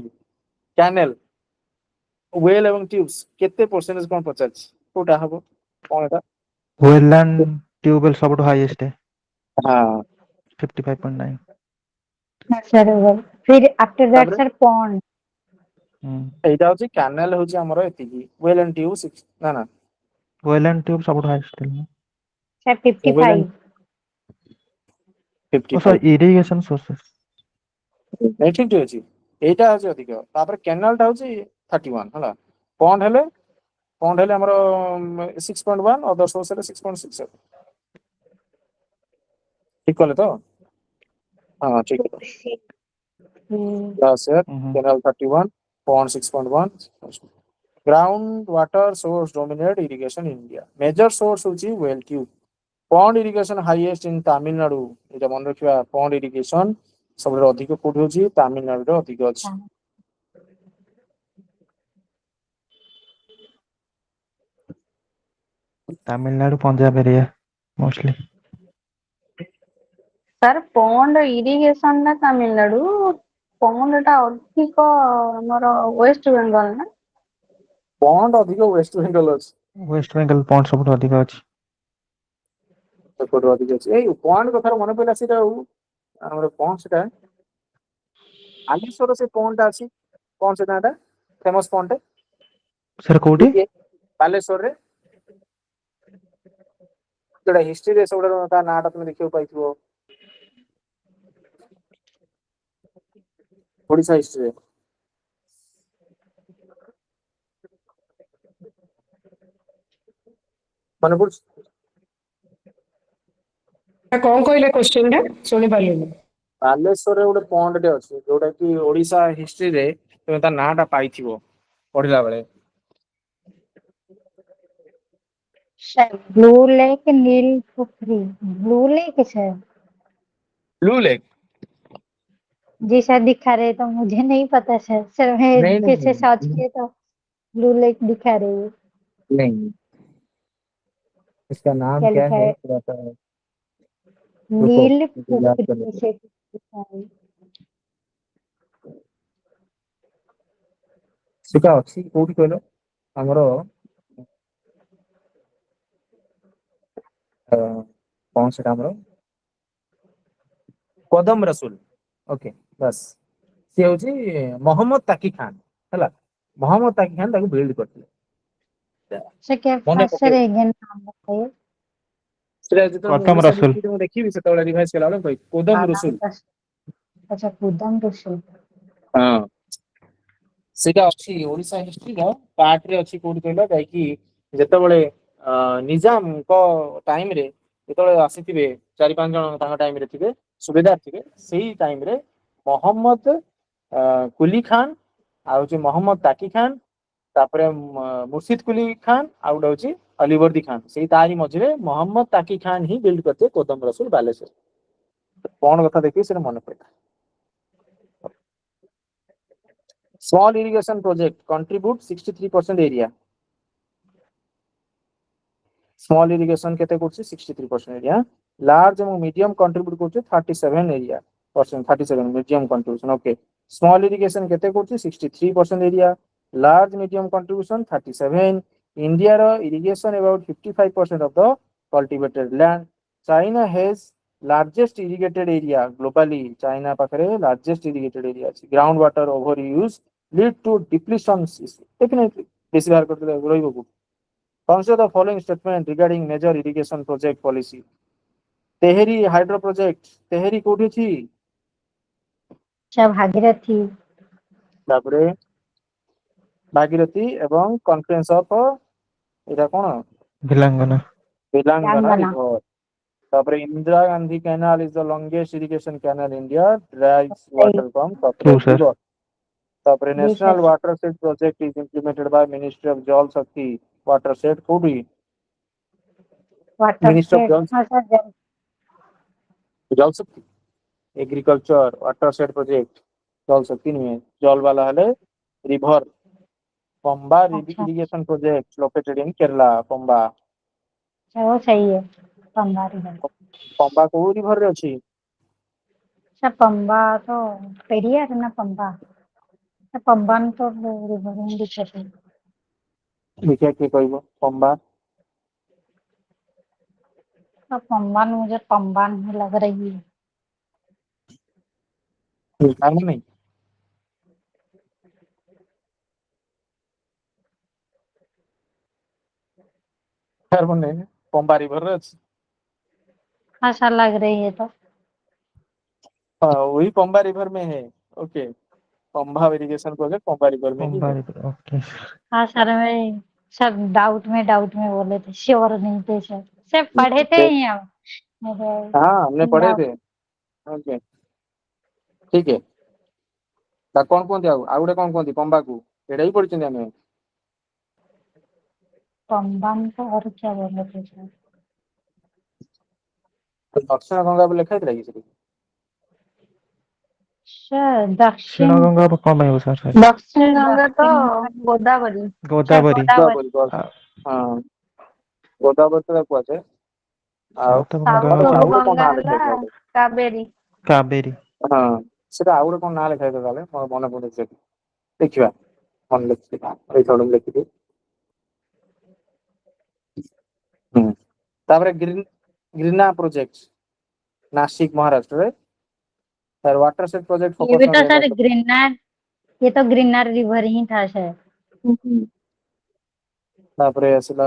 कैनेल well एवं tubes केते percentage कोन पचाच कोटा हबो कोन एटा well and tubewell सबटु highest है हां 55.9 सर फिर आफ्टर दैट ताबरे सर पॉन्ड एटा होची कैनेल होची हमरो एतिकी वेल एंड ट्यूब 6 ना ना वेल एंड ट्यूब सबटु हाईएस्ट है सर वेल एंड 55 ओ सर 55 इरिगेशन सोर्सेस नहीं ठीक होची एटा होची अधिक तापर कैनाल टा होची 31 हला पॉन्ड हेले हमरो 6.1 अदर सोर्स हेले 6.6 ठीक कहले तो हां ठीक है Last year, Canal 31, Pond 6.1. Ground water source dominate irrigation in India. Major source होची well tube. Pond irrigation highest in Tamil Nadu. एटा मन रखिबा pond irrigation सबरे अधिक कोठी होची तमिल नाडु रे अधिक अछि. Tamil Nadu Punjab area mostly sir pond irrigation ना तमिलनाडु पॉन्ड टा अधिक हमर वेस्ट बंगाल ना Pond अधिक वेस्ट बेंगल अछि. वेस्ट बेंगल पॉइंट सबटु अधिक अछि कोठी अधिक अछि. ए pond कथार मन पइला सेटा हमर pond सेटा आलीश्वर से pond अछि. कोन सेटा एटा फेमस pond है सर कोठी बालेश्वर रे जोड़ा हिस्ट्री रे सबडा ता नाटा तुम देखियो पाइथिबो ओडिसा हिस्ट्री रे माने बुझ कौन कहले क्वेश्चन टा सुनी पालिनी बालेश्वर रे गोटे पॉन्ड टे अछि जोटा कि ओडिसा हिस्ट्री रे तुम ता नाटा पाइथिबो पढिला बेले सर ब्लू लेक नील पोखरी blue lake sir blue lake जी सर दिखा रहे तो मुझे नहीं पता सर सर मैं नहीं फिर से नहीं सर्च किया तो ब्लू लेक दिखा रही है नहीं इसका नाम क्या क्या लिखा है है थोड़ा सा रुको नील मुझे याद कर पोखरी लेते से दिखा रही है। सेटा अछि कोठी कहलो हमरो कौन सेटा हमरो कदम रसूल ओके बस से होची मोहम्मद ताकी खान हला मोहम्मद ताकी खान ताको बिल्ड करथिले सर क्या मने फर्स्ट पके सर अगेन नाम बताइए सेटा जतो कदम ओडिसा रसुल हिस्ट्री में देखिबि सेतोला रिवाइज केला बेले कोदम रसूल अच्छा कुदम रसूल हां सेटा अछि ओडिसा हिस्ट्री रो पार्ट रे अछि कोठी कहलो जाय कि जेतेबेले निजाम को टाइम रे जेतेबेले आसीथिबे 4-5 जण ताका टाइम रे थिबे सुबेदार थिबे सेही टाइम रे मोहम्मद कुली खान आ होची मोहम्मद ताकी खान तापरे मुर्शिद कुली खान आ उडा होची अलीवर्दी खान सेही तारी मझरे मोहम्मद ताकी खान ही बिल्ड करते कोदम रसूल बालेश्वर कौन कथा देखि से मन पड़ता. Small irrigation project contribute 63% area. Small irrigation केते करछि 63% area. Large and medium contribute करछि 37 area. Percent 37 medium contribution. Okay. Small irrigation केते करछि 63% area. Large medium contribution 37. India ro irrigation about 55% of the cultivated land. China has largest irrigated area globally. China पाखरे largest irrigated area अछि. Groundwater overuse lead to depletions issue. Definitely बेसी बार करते रहिबो को consider the following statement regarding major irrigation project policy. Tehri hydro project Tehri कोठी छी अच्छा भागीरथी तापरे भागीरथी एवं conference of Etah cone Bhilangana Telangana Telangana river तापरे Indira Gandhi canal is the longest irrigation canal in India drives water from true Satluj sir river. तापरे जी national sir watershed project is implemented by Ministry of Jal Shakti watershed कोठी water minister of shade हाँ sir जल शक्ति agriculture water shade project जल शक्ति नुहे जल वाला हेले रिभर पंबा अच्छा irrigation project located in Kerala Pamba अच्छा वो सही है पंबा रिवर पंबा को रिभर रे अछि अच्छा पंबा तो पेरियार ना पंबा अच्छा, पंबा में तो रिवर में दिक्कत है देखिए के कहबो पंबा तो पंबा में मुझे पंबा नहीं लग रही है टाइम नहीं खैर बने पंबा रिभर रे अछि ऐसा लग रही है तो हाँ वही पंबा रिवर में है okay Pamba irrigation project Pamba river में ही है ओके हाँ सर मैं सब डाउट में बोले थे श्योर नहीं थे सर सर पढ़े थे ही हम मेरे हाँ हमने पढ़े doubt- थे ओके ठीक है ता कौन कौन थी आउ गोटे कौन कौन थी पंबा को एड़ा ही पढ़ी हमें पंबा में तो और क्या बोले थे सर दक्षिण गंगा बोले लिखा था कि सर दक्षिण दक्षिण गंगा कौन भाई सर सर दक्षिण गंगा तो दक्षिण गोदावरी अच्छा गोदावरी गोदावरी हाँ गोदावरी तो कुआसे आउ साउथ साउथ गंगा और ऑफ गोटे कौन गंगा ना लिखा ହେଲା था कावेरी कावेरी हाँ सेटा आउ गोटे कौन ना लिखा था ताले मोर मन पड़े से देखिबा मन लिखिबा एई थोड़ लिखिबी तापर ग्रीना प्रोजेक्ट नासिक महाराष्ट्र रे सर वाटर सेट प्रोजेक्ट ये भी फोकस तो ऑन सर ग्रीनर ये तो ग्रीनर रिवर ही था सर तापरे असला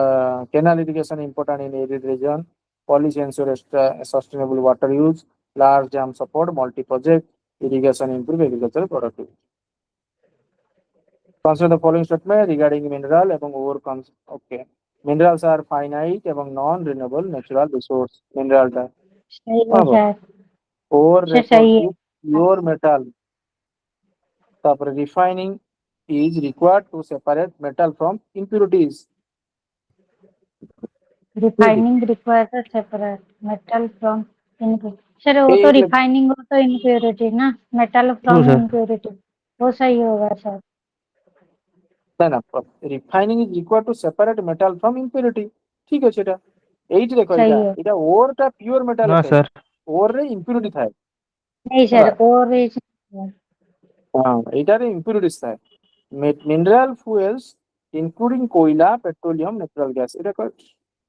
canal irrigation important in arid region policy ensure sustainable water use large dam support multi project irrigation improve agriculture productivity consider the following statement regarding mineral এবং ore okay minerals are finite এবং non renewable natural resource mineral টা सही है sir ore sir refers सही to है pure metal तापरे refining is required to separate metal from impurities refining requires separate metal from input sir वो तो एक रिफाइनिंग हो तो इम्प्योरिटी ना मेटल फ्रॉम sir. इम्प्योरिटी वो सही होगा सर ना refining is required to separate metal from impurity ठीक है सेटा एइट देखो सही एटा है एटा ओर टा प्योर मेटल हाँ अटे सर ओर रे इम्प्योरिटी थाए नहीं सर और हां एटा रे इम्प्योरिटीज थाए मिनरल फ्यूल्स इंक्लूडिंग कोयला पेट्रोलियम नेचुरल गैस एटा को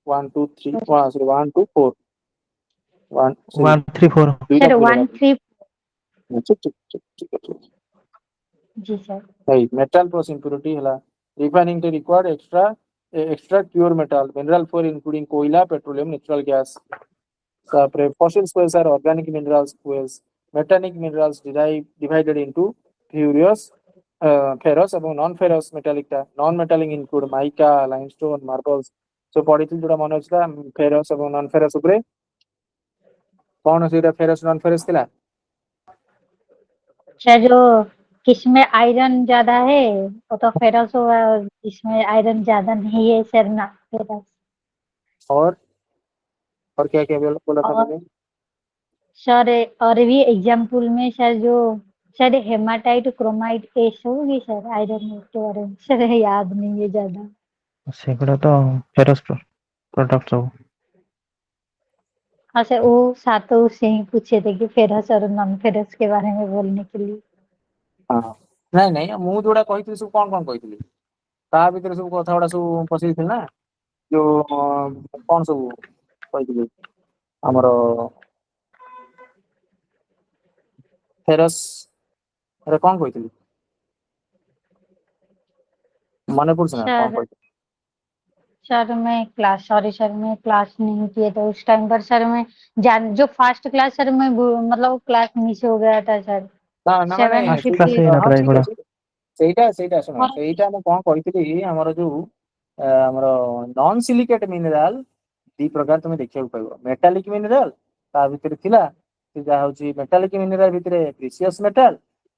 1 2 3 सॉरी 1 2 4 1 सॉरी 134 सर 1 3 ठीक जी सर है मेटल प्लस इम्प्योरिटी हला refining to required extra pure metal mineral for including कोयला petroleum natural gas तापरे fossil fuels are organic minerals fuels metallic minerals divided into ferrous ferrous এবং non ferrous metallic টা non metallic include mica limestone marbles so पढिथिल जोटा मन अछि ferrous এবং non ferrous उपरे कोन सेटा ferrous non ferrous थिला सर जो किसमें आयरन ज्यादा है वो तो फेरस होगा और जिसमें आयरन ज्यादा नहीं है सर ना फेरस और क्या क्या बोला था और मैंने सर और भी एग्जाम्पल में सर जो सर हेमाटाइट क्रोमाइट ऐसे होगी सर आयरन के बारे में सर याद नहीं है ज्यादा सेगुड़ा तो फेरस प्रोडक्ट सब हाँ सर वो सातों से ही पूछे थे कि फेरस और नॉन फेरस के बारे में बोलने के लिए हाँ नहीं नहीं मु जोड़ा कही सब कौन कौन कही ता भीतर सब कथा गुड़ा सब पसई ना जो कौन सब कही हमर फेरस अरे कौन कही मन पड़छ ना कौन सर कही सर मैं क्लास सॉरी सर मैं क्लास नहीं किए थे उस टाइम पर सर मैं जान जो फर्स्ट क्लास सर मैं मतलब क्लास मिस हो गया था सर ना ना माने क्लास 750 रे हाँ नटरा ठीक एगुड़ा है ସେଇଟା ଶୁଣ ସେଇଟା ମୁଁ କଣ କହିଥିଲି ଆମର ଯୋଉ ଆମର ନନ୍ ସିଲିକେଟ ମିନେରାଲ ଦି ପ୍ରକାର ତମେ ଦେଖିବାକୁ ପାଇବ ମେଟାଲିକ ମିନେରାଲ ତା ଭିତରେ ଥିଲା ସେ ଯାହା ହଉଛି ମେଟାଲିକ ମିନେରାଲ ଭିତରେ ପ୍ରିସିୟସ୍ ମେଟାଲ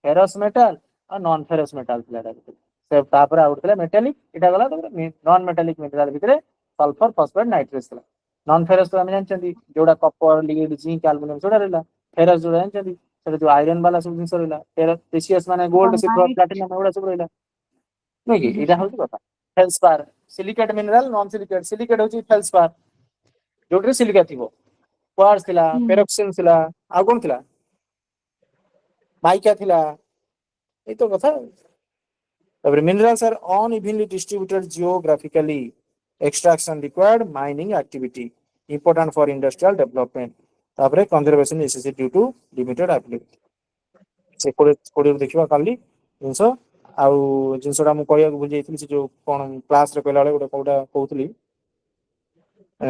ଫେରସ୍ ମେଟାଲ ଆଉ ନନ୍ ଫେରସ୍ ମେଟାଲ ଥିଲା ତା ଭିତରେ ସେ ତାପରେ ଆଉ ଥିଲା ମେଟାଲିକ ଏଟା ଗଲା ତାପରେ ନନ୍ ମେଟାଲିକ ମିନେରାଲ ଭିତରେ ସଲଫର ଫସଫେଟ ନାଇଟ୍ରେସ୍ ଥିଲା नॉन फेरस तो आम जानते जोड़ा कपर लीड जिंक एल्युमिनियम जोड़ा रहा फेरस जोड़ा जानते जो आयरन वाला सब जिन रहा प्रेशियस माने गोल्ड सिल्वर नाइट प्लैटिनम एगुड़ा सब रहा नहीं कि जी एटा सर। हूँ कथा feldspar silicate mineral non silicate silicate हूँ फेल्सपार जोटे सिलिका थी क्वार्ट्ज थिला पेरोक्सिन थिला आ कौन थिला माइका थिला ये तो कथा तापर minerals are unevenly distributed geographically extraction required mining activity important for industrial development तापर conservation necessary due to limited availability से कोड़े देखिबा काली जिंस आउ जिंसडा मु कहया भूल जाइथिली से जो कोन क्लास रे कहला बेले गोटे कोडा कहउतली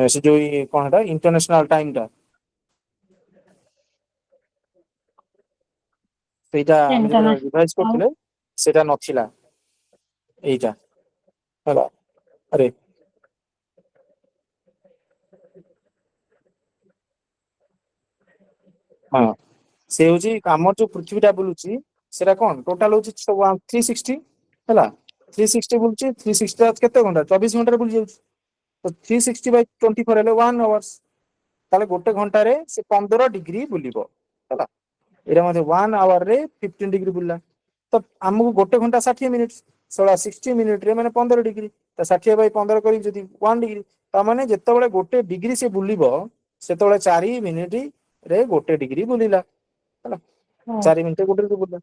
से जो कोन हटा इंटरनेशनल टाइम टा सेटा हम जे रिवाइज इंटरनेशनल करथिले सेटा नथिला एटा हला अरे हाँ से हूँ आम जो पृथ्वीटा बुलूची सेटा कौन टोटाल हूँ 360 है 360 बुलूची 360 केते घंटा 24 घंटा बुली जाऊँ तो 360 बाय 24 हेले 1 आवर्स ताले गोटे घंटा रे से 15 डिग्री बुलिबो है एरा मते 1 आवर रे 15 डिग्री बुलला तो आमको गोटे घंटा 60 मिनिट 60 मिनिट रे माने 15 डिग्री तो 60 बाय 15 करी जदी 1 डिग्री ता माने जेतेबेले गोटे डिग्री से बुलिबो सेतेबेले 4 मिनिट रे गोटे डिग्री बुलिला है 4 मिनिट गोटे डिग्री बुलिला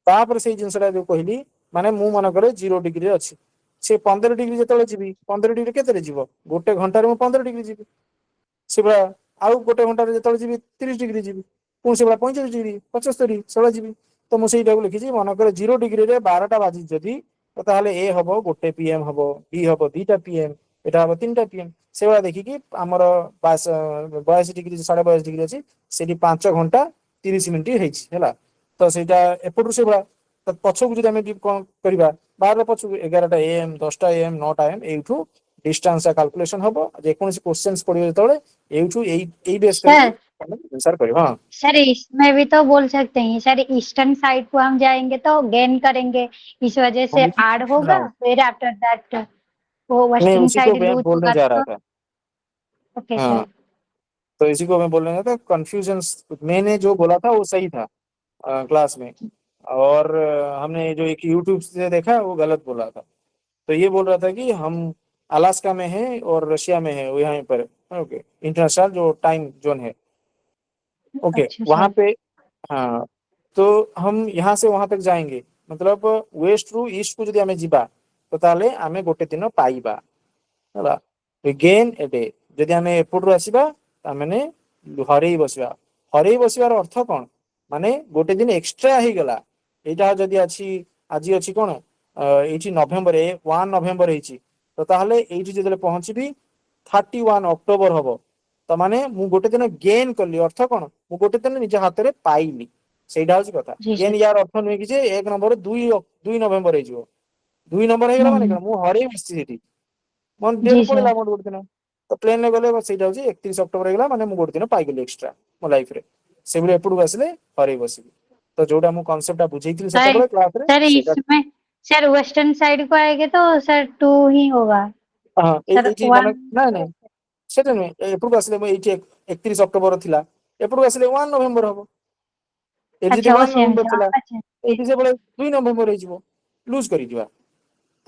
तापर से जिनसटा जो कहली माने मु मन करे 0 डिग्री रे अछि से 15 डिग्री जेतेबेले जीबी 15 डिग्री केते रे जीवो गोटे घंटा रे मु 15 डिग्री जीबी से आउ गोटे घंटा रे जेतेबेले जीबी 30 डिग्री जीबी पुणी से 45 डिग्री 75 16 जीबी तो मुझे लिखी मन कर 0 डिग्री रे 12टा बाजी जदि तो ताहले ए हबो गोटे पीएम हबो बी हबो 2टा पीएम एटा हबो 3टा पीएम से वाला देखिकी आमर 22 डिग्री 22.5 डिग्री अछि सेठी 5 घंटा 30 मिनिट हेछि हैला तो सेटा एपटु से बा तो पछकु जदि हम कोन करबा 12 पछकु 11टा एएम 10टा एएम 9टा एएम एठू डिस्टेंस कैलकुलेशन हबो जे कोनसी क्वेश्चंस पडियो तळे एठू एई बेस सर करके आंसर करियो हां सर इसमें भी तो बोल सकते हैं सर ईस्टर्न साइड को हम जाएंगे तो गेन करेंगे इस वजह से ऐड होगा फिर आफ्टर दैट वो मैं वेस्टर्न उसी को साइड मैं लूज बोलने होगा जा रहा तो था ओके हाँ सर तो इसी को मैं बोलने था कंफ्यूजन मैंने जो बोला था वो सही था क्लास में और हमने जो एक यूट्यूब से देखा वो गलत बोला था तो ये बोल रहा था कि हम अलास्का में है और रशिया में है वो यहाँ पर ओके इंटरनेशनल जो टाइम जोन है ओके अच्छा वहाँ सर पे हाँ तो हम यहाँ से वहां तक जाएंगे मतलब वेस्ट रु ईस्ट को यदि आमे जीवा तो ताले आमे गोटे दिन पाइबा ହେଲା गेन एटे जदि आमे एपटू आसीबा तामेने हरेई बसिबा हरेई बसिबार अर्थ कोन माने गोटे दिन एक्स्ट्रा हे गला एटा जदि अछि आजि अछि कोन एठी नवेम्बर 1 नवेम्बर हेछि तो ताहले एठी जदि पहुंचबी 31 अक्टोबर हबो तो माने मु गोटे दिन गेन करली अर्थ कोन मु गोटे दिन निज हाथ रे पाइली सेटा होछि कथा जी गेन सर यार अर्थ नै कि जे 1 नंबर 2 नवेम्बर हे जिवो 2 नंबर हे गला माने कोन मु हरेई बसछि सेठी मन डेट जी सर पड़ेगा मोर गोटे दिन तो प्लेन में गले ସେଇଟା ହଉଛି 31 ଅକ୍ଟୋବର ହେଇଗଲା ମାନେ ମୁଁ ଗୋଟେ ଦିନ ପାଇଗଲି ଏକ୍ସଟ୍ରା ମୋ ଲାଇଫ ରେ ସେଭଳି ଏପଟକୁ ଆସିଲେ ହରେଇ ବସିବି ତ ଯୋଉଟା ମୁଁ କନସେପ୍ଟଟା ବୁଝେଇଥିଲି सर ସେତେବେଳେ କ୍ଲାସ ରେ सर ସେଇଟା इसमें सर वेस्टर्न साइड को आएंगे तो सर 2 ही होगा ହଁ सर ଏଇଠି ମାନେ 1 ନାଇଁ ନାଇଁ ସେଟା ନୁହେଁ ଏପଟକୁ ଆସିଲେ ମୁଁ ଏଇଠି 31 ଅକ୍ଟୋବର ଥିଲା ଏପଟକୁ ଆସିଲେ 1 ନଭେମ୍ବର ହବ ଏଠି ଯଦି अच्छा वो 1 सेम ନଭେମ୍ବର था ଥିଲା अच्छा ଏଇଠି ସେବେଳେ 2 ନଭେମ୍ବର ହେଇଯିବ ଲୁଜ କରିଯିବା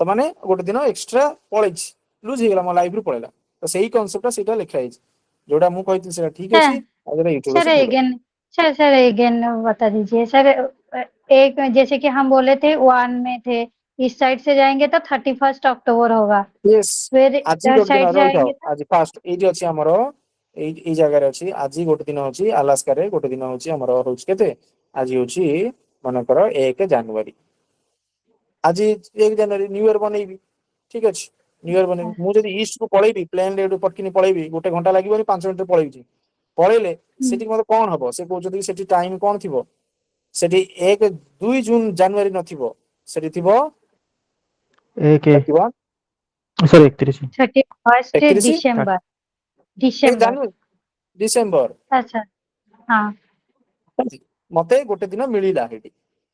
ତ ମାନେ ଗୋଟେ ଦିନ ଏକ୍ସଟ୍ରା ପଳେଇଛି ଲୁଜ ହେଇଗଲା ମୋ ଲାଇଫ ରୁ ପଳେଇଲା ତ ସେଇ କନସେପ୍ଟଟା ସେଇଟା ଲେଖା ହେଇଛି ଯୋଉଟା ମୁଁ कहଥିଲି ସେଇଟା ଠିକ ଅଛି सर ଆଉ ଯୋଉଟା ୟୁଟ୍ୟୁବ सर ଅଛି ଭୁଲ अगेन सर अगेन बता दीजिए सर एक जैसे कि हम बोले थे 1 में थे इस साइड से जाएंगे तो 31 अक्टूबर होगा यस फिर ଆଜି इधर ଗୋଟେ ଦିନ साइड ରହିଥାଅ जाएंगे तो ଆଜି ଫାଷ୍ଟ ଏଇଠି ଅଛି ଆମର ଏଇ ଜାଗାରେ ଅଛି ଆଜି ଗୋଟେ ଦିନ ଅଛି ଆଲାସ୍କାରେ ଗୋଟେ ଦିନ ହଉଛି ଆମର ହଉଛି କେତେ ଆଜି ହଉଛି ମନେକର 1 ଜାନୁଆରୀ ଆଜି 1 ଜାନୁଆରୀ ନ୍ୟୁ ଇୟର ବନେଇବି ଠିକ ଅଛି ନ୍ୟୁ ଇୟର ବନେଇବି ମୁଁ ଯଦି ଇଷ୍ଟ କୁ ପଳେଇବି ପ୍ଲେନ ରେ ଏଠୁ ପଟକିନି ପଳେଇବି ଗୋଟେ ଘଣ୍ଟା ଲାଗିବନି 5 ମିନିଟ୍ ପଳେଇବି ପଳେଇଲେ ସେଠି ମତେ କଣ ହବ ସେ କହୁଛନ୍ତି କି ସେଠି ଟାଇମ କଣ ଥିବ ସେଠି 2 ଜୁନ ଜାନୁଆରୀ ନଥିବ ସେଠି ଥିବ ଏକ ଥିବ ସରି 31 31 31 दिसंबर 1 दिसंबर ଜାନୁଆରୀ ଡିସେମ୍ବର अच्छा हाँ ମତେ ଗୋଟେ ଦିନ ମିଳିଲା ସେଠି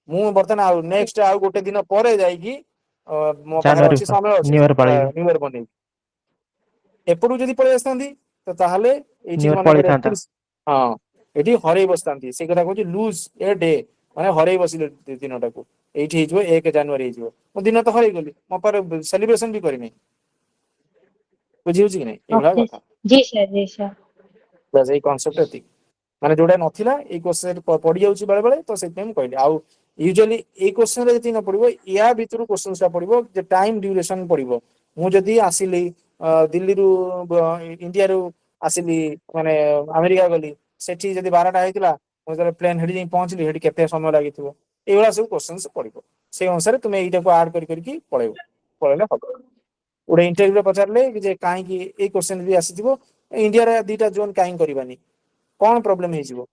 ମୁଁ ବର୍ତ୍ତମାନ ଆଉ ନେକ୍ସଟ ଆଉ ଗୋଟେ ଦିନ ପରେ ଯାଇକି ମୋ ପାଖରେ ଜାନୁଆରୀ ଅଛି ସମୟ ଅଛି ନ୍ୟୁ ଇୟର ପଳେଇବି ନ୍ୟୁ ଇୟର ବନେଇବି ଏପଟକୁ ଯଦି ପଳେଇ ଆସିଥାନ୍ତି तो ताहले एठी Near मन पड़ी करे थांता। हां एठी हरै बसतांती से कथा कहूची लूज ए डे माने हरै बसिले दिनटा को एठी हिजो 1 जनवरी हिजो मो दिन तो हरै गली मो पर सेलिब्रेशन भी करिनी बुझी होची कि नहीं एभला ओके कथा जी सर जी सर बस एई कांसेप्ट एति माने जोडा नथिला एई क्वेश्चन पड़ी जाउची बेले बेले तो से टाइम कहली आउ यूजुअली एई क्वेश्चन रे जति न पड़िबो या भितरु क्वेश्चन सा पड़िबो जे टाइम ड्यूरेशन पड़िबो मु जदी आसिली दिल्ली रु इंडिया रु आसिली माने अमेरिका गली सेठी जदी 12टा हेतिला मु जरे प्लेन हेडी पहुंचली हेडी केते समय लागिथिबो एइला सब क्वेश्चंस पड़िबो से अनुसार तुमे एइटा को ऐड करी पळेबो पळेला हबो उडे इंटरव्यू रे पचारले कि जे काहे कि एई क्वेश्चन भी आसीथिबो इंडिया रे दीटा जोन काहे करबानी कोन प्रॉब्लम हेजिबो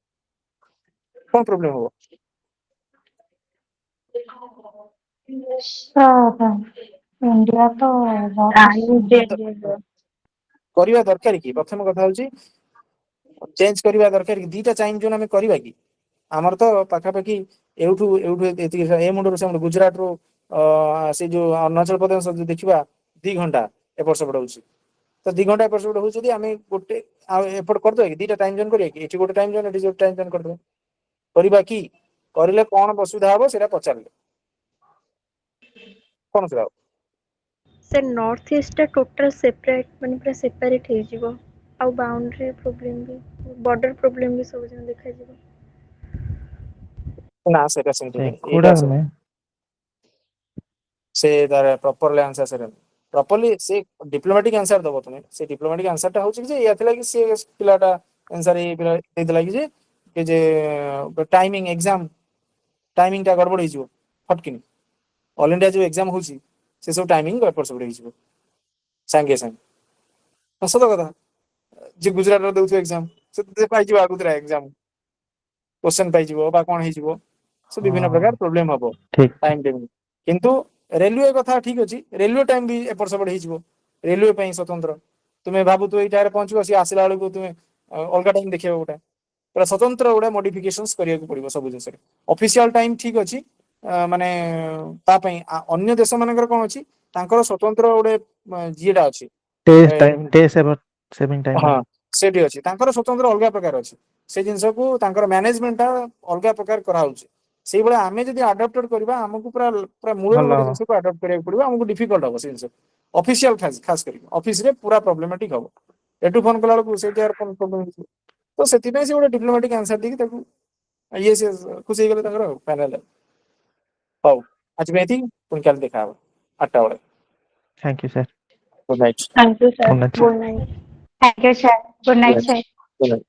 कोन प्रॉब्लम हो इंडिया तो टाइम चेंज करिवा दरकार कि प्रथम कथा होची चेंज करिवा दरकार कि दीटा टाइम जोन हमें करिवा कि हमर तो पाखा पाखी एउठू एउठू एति ए मुंडरो से गुजरात रो से जो अरुणाचल प्रदेश जो देखिबा 2 घंटा एपर सेपट होची तो 2 घंटा एपर सेपट होची हमें गोटे एपर कर दो कि दीटा टाइम जोन करिया कि एठी गोटे टाइम जोन एठी जो टाइम जोन कर दो करिवा कि करिले कोन असुविधा हबो सेटा पचारले कोन असुविधा sir north east total separate माने पूरा सेपरेट हे जिवो आउ बाउंड्री प्रॉब्लम भी बॉर्डर प्रॉब्लम भी सब जन देखा जिवो ना सेटा सेंटी नहीं सेकुड़ा में से तार प्रॉपरली आंसर से प्रॉपरली से डिप्लोमेटिक आंसर दबो तुमे से डिप्लोमेटिक आंसर टा होची जे याथिला कि से पिलाटा आंसर ए पिला देला कि जे टाइमिंग एग्जाम टाइमिंग टा गड़बड़ हिजो फटकिनी ऑल इंडिया जो एग्जाम होची से सब टाइमिंग गड़बड़ सब हिजो संगे संग सत कथा जे गुजरात रो देउथो एग्जाम से पाइ जिवो आगुतरा एग्जाम क्वेश्चन पाइ जिवो बा कोन हिजो सो विभिन्न प्रकार प्रॉब्लम हबो ठीक टाइम टेबल किंतु रेलवे कथा ठीक अछि रेलवे टाइम भी एपर सेपट हिजबो रेलवे पई स्वतंत्र तुमे भाबु तो एटा रे पहुंचबो सी आसिला वाला को तुमे अलगा टाइम देखिबो गोटा पूरा स्वतंत्र गोटा मॉडिफिकेशंस करिया को पड़िबो सब जिंस रे ऑफिशियल टाइम ठीक अछि माने ता पई अन्य देश मानकर कोन अछि तांकर स्वतंत्र गोटे जिएटा अछि test time day saving time हाँ सेठी अछि तांकर स्वतंत्र अलगा प्रकार अछि से जिंस को तांकर मैनेजमेंट अलगा प्रकार करा होछि सेही बळे आमे जदि अडॉप्टेड करबा हमकु पूरा पूरा मूल भलो गोटे जिंस को अडॉप्ट करिया पड़िबो हमकु डिफिकल्ट हो से जिंस ऑफिशियल खास करी ऑफिस रे पूरा प्रॉब्लमेटिक हो एटू फोन कला को से यार फोन प्रॉब्लम तो सेति पे से गोटे डिप्लोमेटिक आंसर दी ताकू ये से खुश हे गेले ताकर फाइनल हो आज मेथी पुन काल देखा 8टा बळे thank you sir good night thank you sir good night good night thank you sir good night sir good night